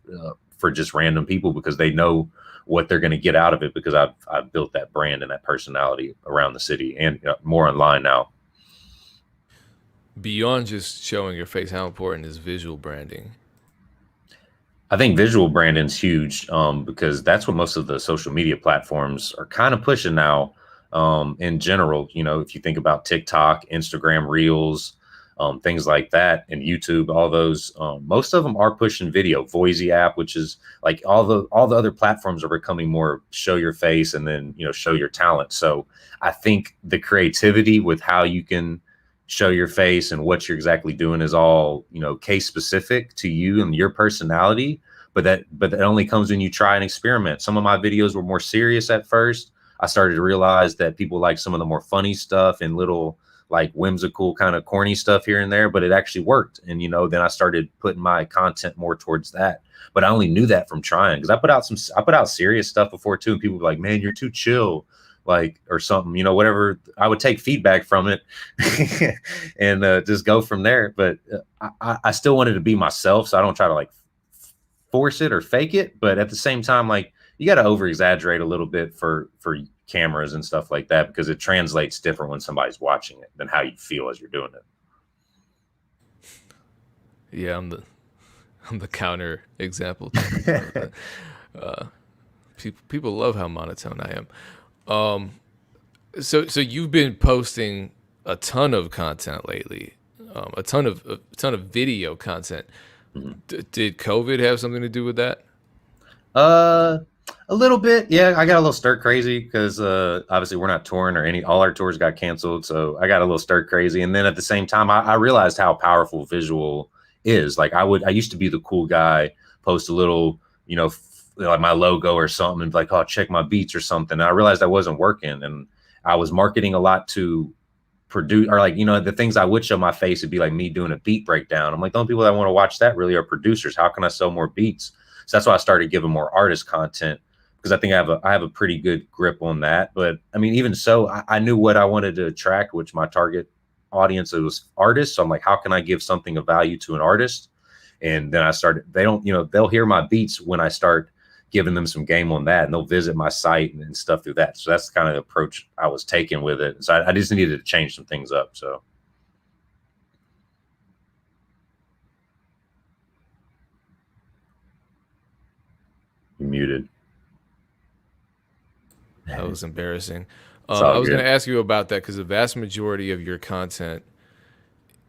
for just random people, because they know what they're going to get out of it, because I've built that brand and that personality around the city, and more online now. Beyond just showing your face, how important is visual branding? I think visual branding's huge, because that's what most of the social media platforms are kind of pushing now. In general, if you think about TikTok, Instagram Reels, things like that, and YouTube, all those, most of them are pushing video. Voisey app, which is like, all the other platforms are becoming more show your face and then show your talent. So I think the creativity with how you can show your face and what you're exactly doing is all case specific to you and your personality. But that only comes when you try and experiment. Some of my videos were more serious at first. I started to realize that people like some of the more funny stuff and little, like, whimsical kind of corny stuff here and there, but it actually worked. And then I started putting my content more towards that. But I only knew that from trying, because I put out serious stuff before too, and people were like, man, you're too chill, like, or something, whatever. I would take feedback from it and just go from there. But I still wanted to be myself, so I don't try to, like, force it or fake it. But at the same time, like, you got to over exaggerate a little bit for cameras and stuff like that, because it translates different when somebody's watching it than how you feel as you're doing it. Yeah, I'm the counter example. People love how monotone I am. So you've been posting a ton of content lately, a ton of video content. Mm-hmm. Did COVID have something to do with that? A little bit, yeah. I got a little stir crazy because obviously we're not touring, or all our tours got canceled, so I got a little stir crazy. And then at the same time, I realized how powerful visual is. Like, I used to be the cool guy, post a little, like my logo or something, and like, oh, check my beats or something. And I realized that wasn't working, and I was marketing a lot to produce, or like, the things I would show my face would be like me doing a beat breakdown. I'm like, the only people that want to watch that really are producers. How can I sell more beats? So that's why I started giving more artist content, because I think I have a pretty good grip on that. But I mean, even so, I knew what I wanted to attract, which my target audience, it was artists. So I'm like, how can I give something of value to an artist? And then I started, they'll hear my beats when I start giving them some game on that, and they'll visit my site and stuff through that. So that's the kind of approach I was taking with it. So I just needed to change some things up. So. You're muted. That was embarrassing. I was going to ask you about that, because the vast majority of your content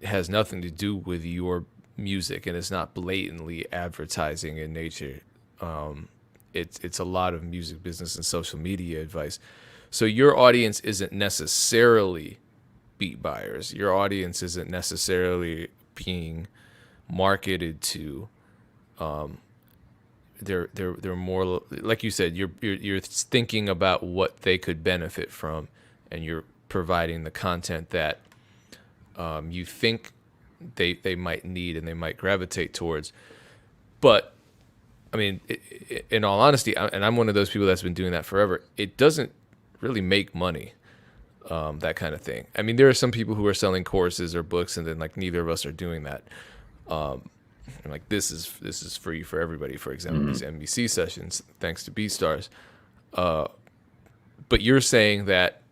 has nothing to do with your music, and it's not blatantly advertising in nature. It's a lot of music business and social media advice. So your audience isn't necessarily beat buyers. Your audience isn't necessarily being marketed to. They're more, like you said, you're thinking about what they could benefit from, and you're providing the content that you think they might need and they might gravitate towards. But I mean, in all honesty, and I'm one of those people that's been doing that forever, it doesn't really make money, that kind of thing. I mean, there are some people who are selling courses or books, and then like neither of us are doing that. And like this is free for everybody. For example, these MEC sessions, thanks to BeatStars. But you're saying that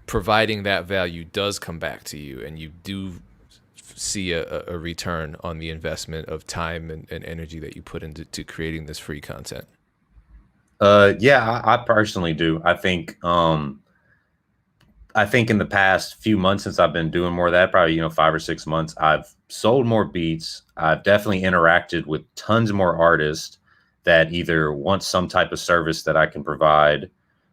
providing that value does come back to you, and you do see a return on the investment of time and energy that you put into creating this free content. Yeah, I personally do. I think in the past few months since I've been doing more of that, probably, 5 or 6 months, I've sold more beats. I've definitely interacted with tons more artists that either want some type of service that I can provide.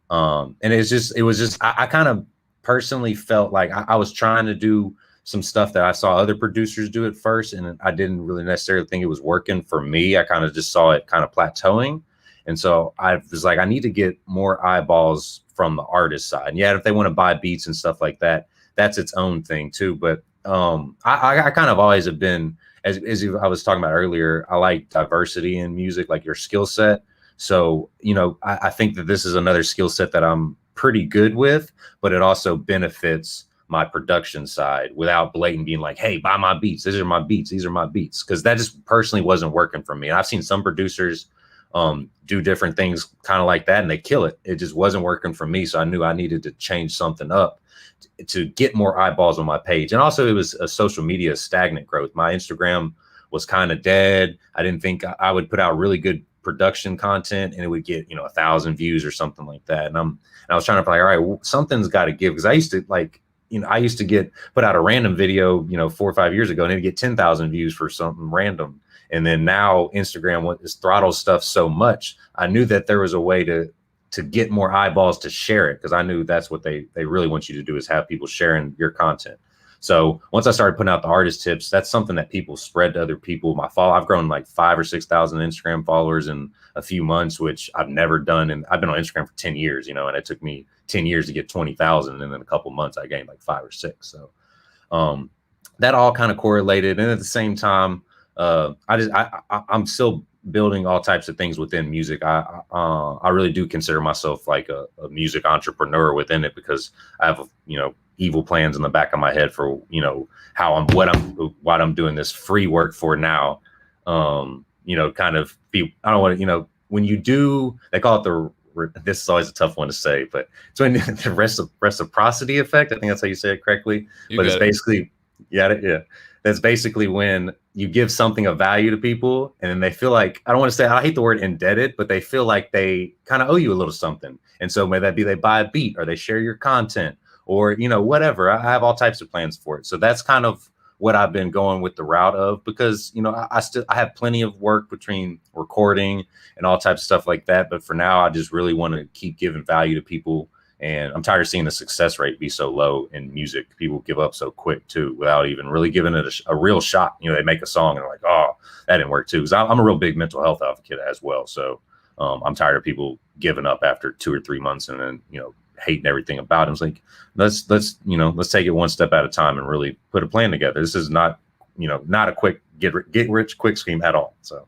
And it was just, I kind of personally felt like I was trying to do some stuff that I saw other producers do at first, and I didn't really necessarily think it was working for me. I kind of just saw it kind of plateauing. And so I was like, I need to get more eyeballs from the artist side. And yeah, if they want to buy beats and stuff like that, that's its own thing too. But I kind of always have been, as I was talking about earlier, I like diversity in music, like your skill set. So, I think that this is another skill set that I'm pretty good with, but it also benefits my production side without blatant being like, hey, buy my beats. These are my beats. These are my beats. Because that just personally wasn't working for me. And I've seen some producers do different things kind of like that, and they kill it. It just wasn't working for me. So I knew I needed to change something up to get more eyeballs on my page. And also it was a social media stagnant growth. My Instagram was kind of dead. I didn't think I would put out really good production content and it would get, 1,000 views or something like that. And I was trying to be like, all right, well, something's got to give. Because I used to put out a random video, 4 or 5 years ago, and it'd get 10,000 views for something random. And then now Instagram throttles stuff so much. I knew that there was a way to get more eyeballs to share it, because I knew that's what they really want you to do, is have people sharing your content. So once I started putting out the artist tips, that's something that people spread to other people. I've grown like 5,000 or 6,000 Instagram followers in a few months, which I've never done. And I've been on Instagram for 10 years, and it took me 10 years to get 20,000. And then a couple months I gained like 5 or 6. So that all kind of correlated. And at the same time, I'm still building all types of things within music. I really do consider myself like a music entrepreneur within it, because I have, evil plans in the back of my head for, what I'm doing this free work for now. Kind of be, I don't want to, when you do, they call it this is always a tough one to say, but it's when the reciprocity effect. I think that's how you say it correctly. But it's basically, yeah. That's basically when you give something of value to people, and then they feel like, I don't want to say, I hate the word indebted, but they feel like they kind of owe you a little something. And so may that be they buy a beat, or they share your content, or, whatever. I have all types of plans for it. So that's kind of what I've been going with the route of, because, I have plenty of work between recording and all types of stuff like that. But for now, I just really want to keep giving value to people. And I'm tired of seeing the success rate be so low in music. People give up so quick too, without even really giving it a real shot. They make a song and they're like, oh, that didn't work too. Because I'm a real big mental health advocate as well. So I'm tired of people giving up after 2 or 3 months and then, hating everything about it. It's like, let's take it one step at a time and really put a plan together. This is not, not a quick get rich quick scheme at all. So.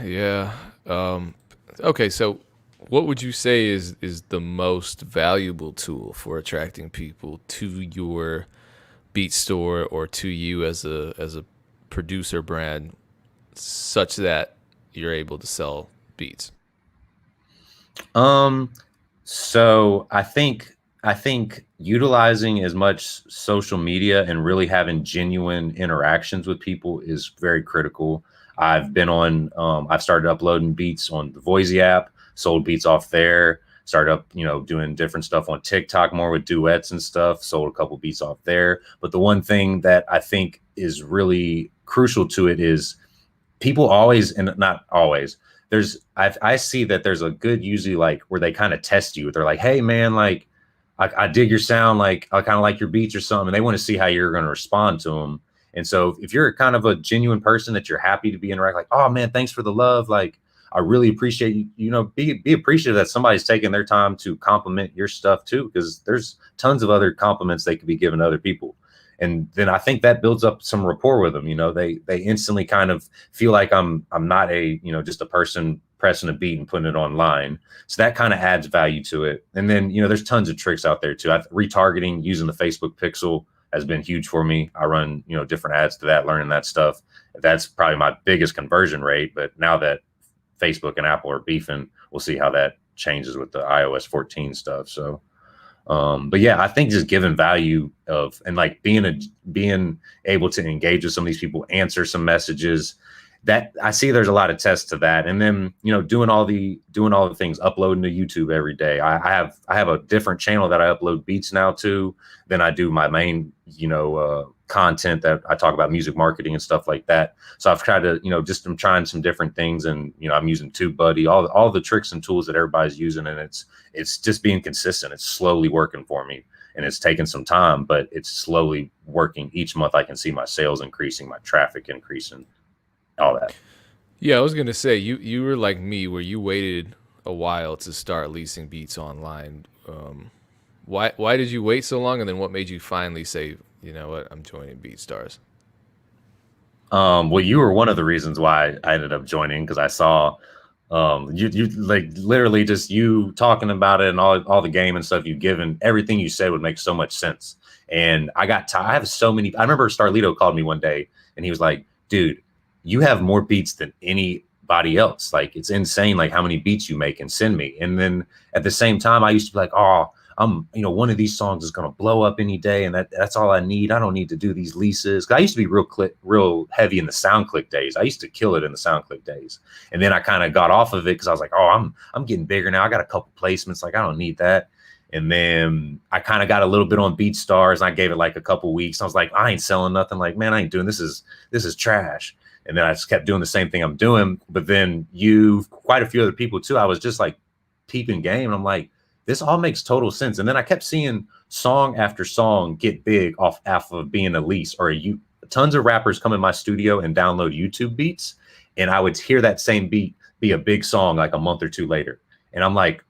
Yeah. Okay. So what would you say is the most valuable tool for attracting people to your beat store, or to you as a producer brand, such that you're able to sell beats? So I think utilizing as much social media and really having genuine interactions with people is very critical. I've started uploading beats on the Voisey app, sold beats off there, started up, doing different stuff on TikTok, more with duets and stuff, sold a couple beats off there. But the one thing that I think is really crucial to it is people always, and not always, I see that there's a good, usually like where they kind of test you. They're like, hey man, like I dig your sound, like I kind of like your beats or something. And they want to see how you're going to respond to them. And so if you're kind of a genuine person that you're happy to be interact, like, oh man, thanks for the love. Like, I really appreciate you. You know, be appreciative that somebody's taking their time to compliment your stuff too, because there's tons of other compliments they could be giving to other people. And then I think that builds up some rapport with them. You know, they instantly kind of feel like I'm not a, you know, just a person pressing a beat and putting it online. So that kind of adds value to it. And then, you know, there's tons of tricks out there too. Retargeting using the Facebook pixel has been huge for me. I run, you know, different ads to that, learning that stuff. That's probably my biggest conversion rate. But now that Facebook and Apple are beefing, we'll see how that changes with the iOS 14 stuff. So but yeah, I think just giving value of, and like being able to engage with some of these people, answer some messages, that I see there's a lot of tests to that. And then, you know, doing all the things, uploading to YouTube every day. I have a different channel that I upload beats now to than I do my main, you know, content that I talk about music marketing and stuff like that. So I've tried to, you know, just I'm trying some different things, and, you know, I'm using TubeBuddy, all the tricks and tools that everybody's using. And it's just being consistent. It's slowly working for me, and it's taking some time, but it's slowly working. Each month I can see my sales increasing, my traffic increasing, all that. Yeah, I was gonna say you were like me, where you waited a while to start leasing beats online. Why did you wait so long, and then what made you finally say, you know what, I'm joining BeatStars? Well, you were one of the reasons why I ended up joining, because I saw you like literally just you talking about it and all the game and stuff you've given, everything you said would make so much sense. And I got tired. I have so many. I remember Starlito called me one day and he was like, dude, you have more beats than anybody else. Like, it's insane, like how many beats you make and send me. And then at the same time, I used to be like, oh, you know, one of these songs is going to blow up any day, and that's all I need. I don't need to do these leases. I used to be real heavy in the SoundClick days. I used to kill it in the SoundClick days. And then I kind of got off of it because I was like, oh, I'm getting bigger now. I got a couple placements. Like, I don't need that. And then I kind of got a little bit on BeatStars, and I gave it like a couple weeks. I was like, I ain't selling nothing. Like, man, I ain't doing this. This is trash. And then I just kept doing the same thing I'm doing. But then quite a few other people too, I was just like peeping game. And I'm like, this all makes total sense. And then I kept seeing song after song get big off of being a lease, or tons of rappers come in my studio and download YouTube beats. And I would hear that same beat be a big song like a month or two later. And I'm like,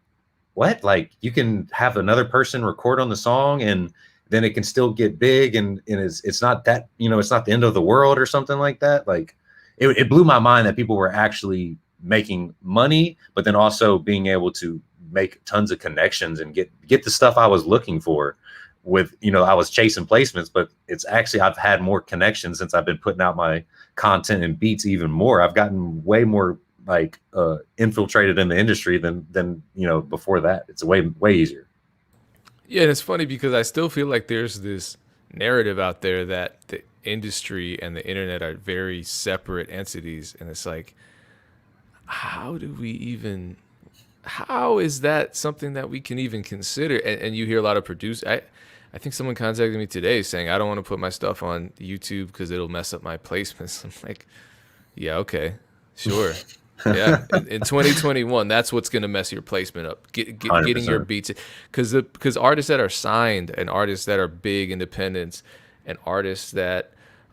what? Like, you can have another person record on the song and then it can still get big, and it's not that, you know, it's not the end of the world or something like that. Like, it blew my mind that people were actually making money, but then also being able to make tons of connections and get the stuff I was looking for. With, you know, I was chasing placements, but it's actually, I've had more connections since I've been putting out my content and beats even more. I've gotten way more like infiltrated in the industry than you know, befay that. It's way easier. Yeah, and it's funny because I still feel like there's this narrative out there that the industry and the internet are very separate entities, and it's like, how is that something that we can even consider? And you hear a lot of producers. I think someone contacted me today saying, I don't want to put my stuff on YouTube because it'll mess up my placements. I'm like, yeah, okay, sure. Yeah, in 2021, that's what's going to mess your placement up. Getting your beats, because artists that are signed, and artists that are big independents, and artists that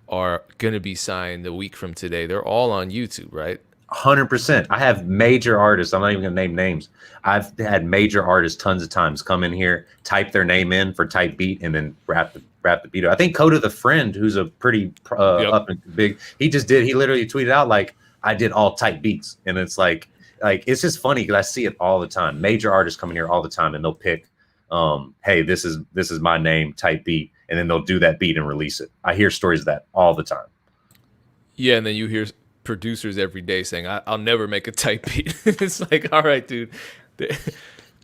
are going to be signed a week from today, they're all on YouTube, right? 100%. I have major artists. I'm not even gonna name names. I've had major artists tons of times come in here, type their name in for type beat, and then rap the beat. I think Coda the Friend, who's a pretty up and big, he literally tweeted out like, I did all type beats. And it's like it's just funny because I see it all the time. Major artists come in here all the time and they'll pick, hey, this is my name, type beat, and then they'll do that beat and release it. I hear stories of that all the time. Yeah, and then you hear producers every day saying, I'll never make a type beat. It's like, all right, dude. Cool.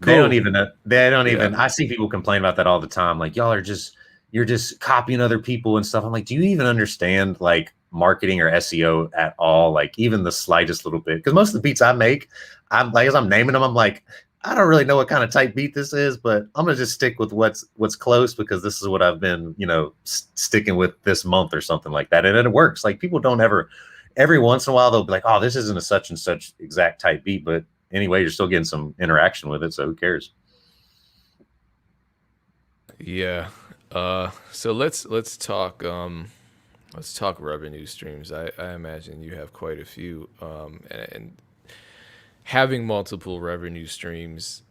They don't even I see people complain about that all the time. Like, you're just copying other people and stuff. I'm like, do you even understand like marketing or SEO at all? Like, even the slightest little bit? Because most of the beats I make, I'm like, as I'm naming them, I'm like, I don't really know what kind of type beat this is, but I'm gonna just stick with what's close, because this is what I've been, you know, sticking with this month or something like that. And it works. Like, people don't ever, every once in a while they'll be like, oh, this isn't a such and such exact type beat, but anyway, you're still getting some interaction with it, so who cares? Yeah. So let's talk revenue streams. I imagine you have quite a few, and having multiple revenue streams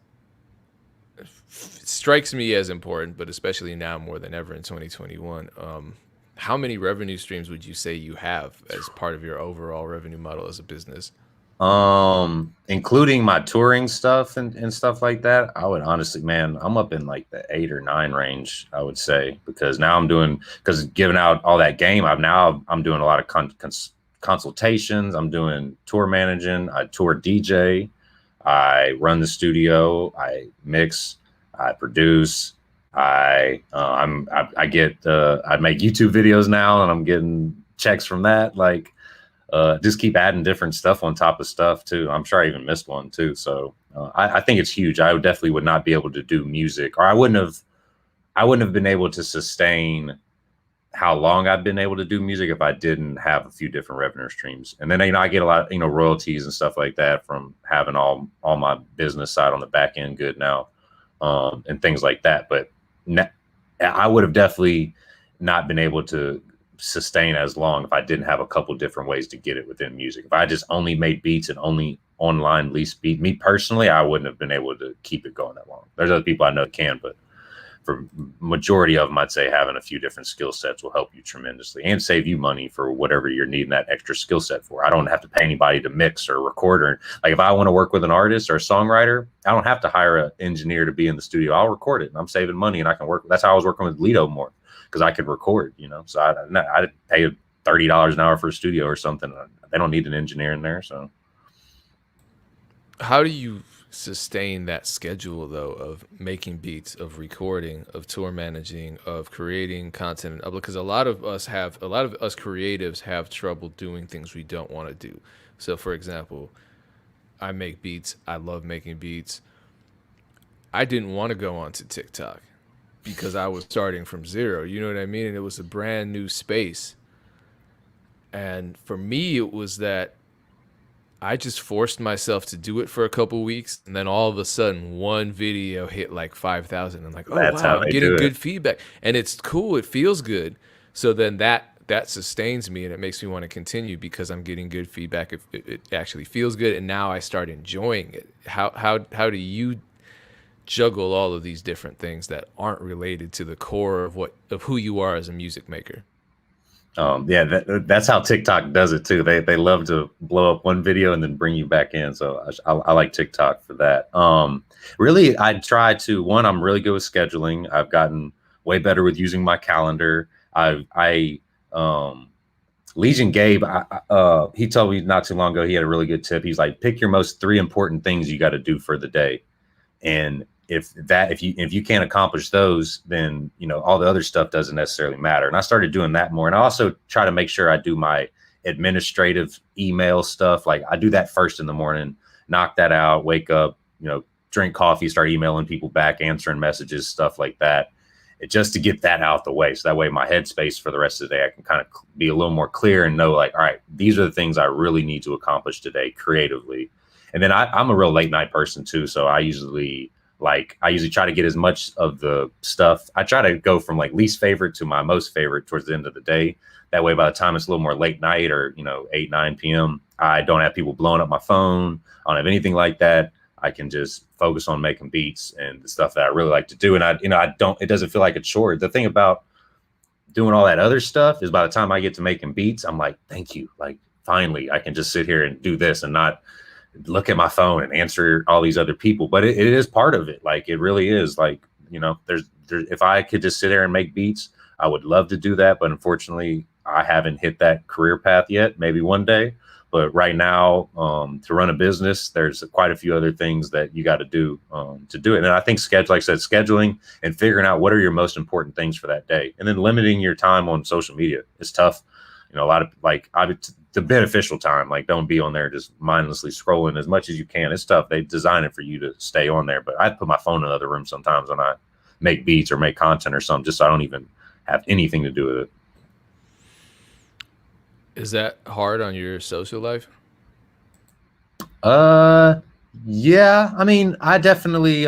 strikes me as important, but especially now more than ever in 2021. How many revenue streams would you say you have as part of your overall revenue model as a business? Including my touring stuff and stuff like that, I would honestly, man, I'm up in like the 8 or 9 range, I would say, because now I'm doing, because giving out all that game, I'm doing a lot of consultations. I'm doing tour managing. I tour DJ. I run the studio. I mix. I produce. I get I make YouTube videos now, and I'm getting checks from that. Like, just keep adding different stuff on top of stuff too. I'm sure I even missed one too. So I think it's huge. I definitely would not be able to do music, or I wouldn't have been able to sustain how long I've been able to do music if I didn't have a few different revenue streams. And then, I get a lot of, royalties and stuff like that from having all my business side on the back end good now, and things like that. But I would have definitely not been able to sustain as long if I didn't have a couple different ways to get it within music. If I just only made beats and only online leased beat, me personally, I wouldn't have been able to keep it going that long. There's other people I know that can, but for majority of them, I'd say having a few different skill sets will help you tremendously and save you money for whatever you're needing that extra skill set for. I don't have to pay anybody to mix or record, or like if I want to work with an artist or a songwriter, I don't have to hire an engineer to be in the studio. I'll record it and I'm saving money and I can work. That's how I was working with Lido more, because I could record, so I'd pay $30 an hour for a studio or something. They don't need an engineer in there. So how do you sustain that schedule though of making beats, of recording, of tour managing, of creating content? Because a lot of us creatives have trouble doing things we don't want to do. So for example, I make beats. I love making beats. I didn't want to go onto TikTok because I was starting from zero. You know what I mean? And it was a brand new space. And for me, it was that I just forced myself to do it for a couple weeks, and then all of a sudden, one video hit like 5,000. I'm like, oh wow, I'm getting good feedback, and it's cool. It feels good. So then that sustains me, and it makes me want to continue because I'm getting good feedback. It actually feels good, and now I start enjoying it. How do you juggle all of these different things that aren't related to the core of who you are as a music maker? Yeah, that's how TikTok does it too. They love to blow up one video and then bring you back in. So I like TikTok for that. Really, I try to, I'm really good with scheduling. I've gotten way better with using my calendar. Legion Gabe, he told me not too long ago, he had a really good tip. He's like, pick your most 3 important things you got to do for the day. And if you can't accomplish those, then all the other stuff doesn't necessarily matter. And I started doing that more. And I also try to make sure I do my administrative email stuff. Like I do that first in the morning, knock that out, wake up, drink coffee, start emailing people back, answering messages, stuff like that. Just to get that out the way. So that way my headspace for the rest of the day, I can kind of be a little more clear and know like, all right, these are the things I really need to accomplish today creatively. And then I'm a real late night person too. So I usually try to get as much of the stuff. I try to go from like least favorite to my most favorite towards the end of the day. That way, by the time it's a little more late night or, 8, 9 p.m., I don't have people blowing up my phone. I don't have anything like that. I can just focus on making beats and the stuff that I really like to do. And it doesn't feel like a chore. The thing about doing all that other stuff is by the time I get to making beats, I'm like, thank you. Like, finally, I can just sit here and do this and not look at my phone and answer all these other people. But it is part of it. Like, it really is. Like, there's if I could just sit there and make beats, I would love to do that. But unfortunately, I haven't hit that career path yet. Maybe one day. But right now, to run a business, there's quite a few other things that you got to do to do it. And I think scheduling and figuring out what are your most important things for that day, and then limiting your time on social media is tough. A lot of the beneficial time, like don't be on there just mindlessly scrolling as much as you can. It's tough. They design it for you to stay on there. But I put my phone in another room sometimes when I make beats or make content or something, just so I don't even have anything to do with it. Is that hard on your social life? Yeah. I mean, I definitely,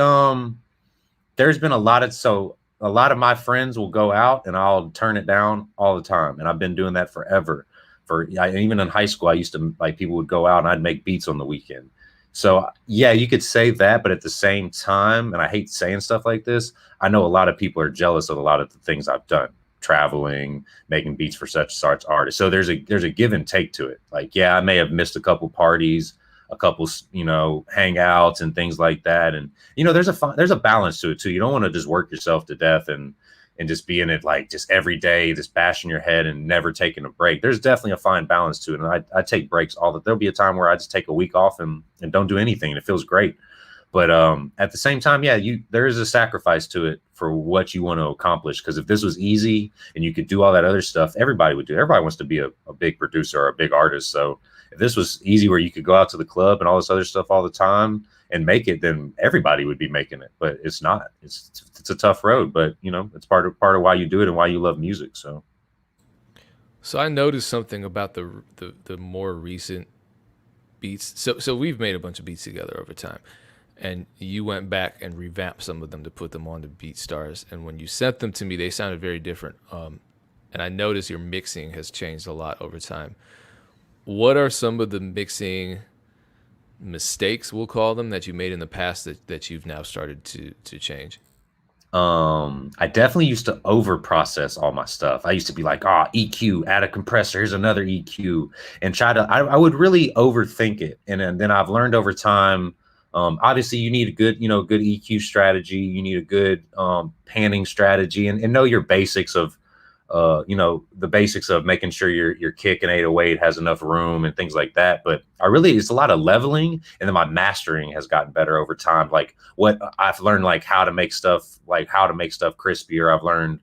there's been a lot of my friends will go out and I'll turn it down all the time. And I've been doing that forever. Even in high school, I used to, like, people would go out and I'd make beats on the weekend. So yeah, you could say that, but at the same time, and I hate saying stuff like this, I know a lot of people are jealous of a lot of the things I've done, traveling, making beats for such artists. So there's a give and take to it. Like, yeah, I may have missed a couple parties, a couple, hangouts and things like that. And there's a balance to it too. You don't want to just work yourself to death and just be in it like just every day, just bashing your head and never taking a break. There's definitely a fine balance to it. And I take breaks there'll be a time where I just take a week off and don't do anything and it feels great. But at the same time, yeah, there is a sacrifice to it for what you want to accomplish. Because if this was easy and you could do all that other stuff, everybody would do. Everybody wants to be a big producer or a big artist. So if this was easy where you could go out to the club and all this other stuff all the time and make it, then everybody would be making it. But it's not. It's a tough road. But it's part of why you do it and why you love music. So I noticed something about the more recent beats. So we've made a bunch of beats together over time, and you went back and revamped some of them to put them on the BeatStars. And when you sent them to me, they sounded very different. And I noticed your mixing has changed a lot over time. What are some of the mixing mistakes, we'll call them, that you made in the past that you've now started to change? I definitely used to over process all my stuff. I used to be like, EQ, add a compressor, here's another EQ, and I would really overthink it. And then I've learned over time, obviously you need a good EQ strategy. You need a good panning strategy and know your basics of the basics of making sure your kick and 808 has enough room and things like that. But it's a lot of leveling, and then my mastering has gotten better over time. Like what I've learned, like how to make stuff crispier. I've learned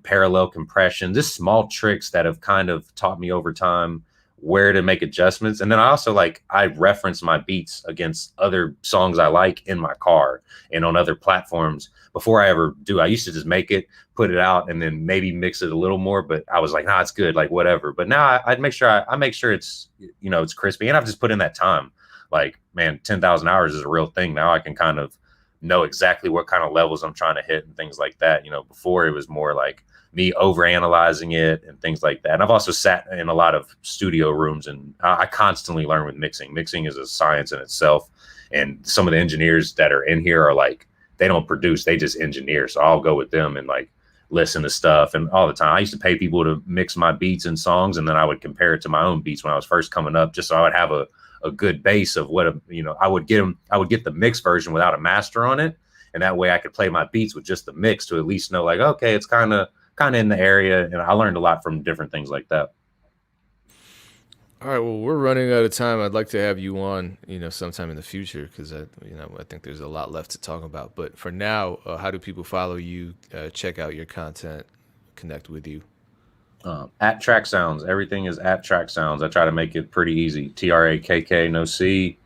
parallel compression, just small tricks that have kind of taught me over time where to make adjustments. And then I reference my beats against other songs I like in my car and on other platforms before I ever do. I used to just make it, put it out, and then maybe mix it a little more, but I was like, nah, it's good, like whatever. But now I'd make sure I make sure it's, it's crispy, and I've just put in that time. Like, man, 10,000 hours is a real thing. Now I can kind of know exactly what kind of levels I'm trying to hit and things like that. Before it was more like me over analyzing it and things like that. And I've also sat in a lot of studio rooms, and I constantly learn with mixing. Mixing is a science in itself. And some of the engineers that are in here are like, they don't produce, they just engineer. So I'll go with them and like listen to stuff. And all the time I used to pay people to mix my beats and songs, and then I would compare it to my own beats when I was first coming up, just so I would have a good base of what I would get the mix version without a master on it, and that way I could play my beats with just the mix to at least know, like, okay, it's kind of in the area. And I learned a lot from different things like that. All right, well, we're running out of time. I'd like to have you on, sometime in the future, because I think there's a lot left to talk about. But for now, how do people follow you, check out your content, connect with you? At Trakksounds, everything is at Trakksounds. I try to make it pretty easy. TRAKK, no C.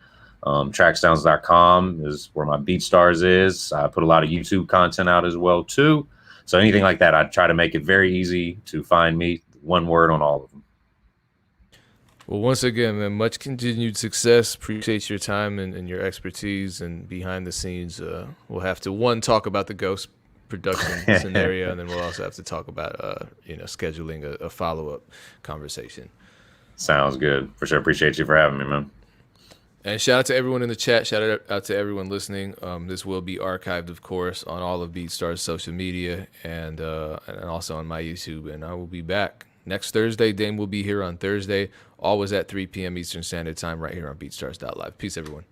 Trakksounds.com is where my BeatStars is. I put a lot of YouTube content out as well too. So anything like that, I try to make it very easy to find me. One word on all of them. Well, once again, man, much continued success. Appreciate your time and your expertise and behind the scenes. We'll have to talk about the Ghost production scenario, and then we'll also have to talk about scheduling a follow-up conversation. Sounds good. For sure. Appreciate you for having me, man. And shout out to everyone in the chat. Shout out to everyone listening. This will be archived, of course, on all of BeatStars' social media and also on my YouTube. And I will be back next Thursday. Dame will be here on Thursday, always at 3 p.m. Eastern Standard Time, right here on BeatStars.live. Peace, everyone.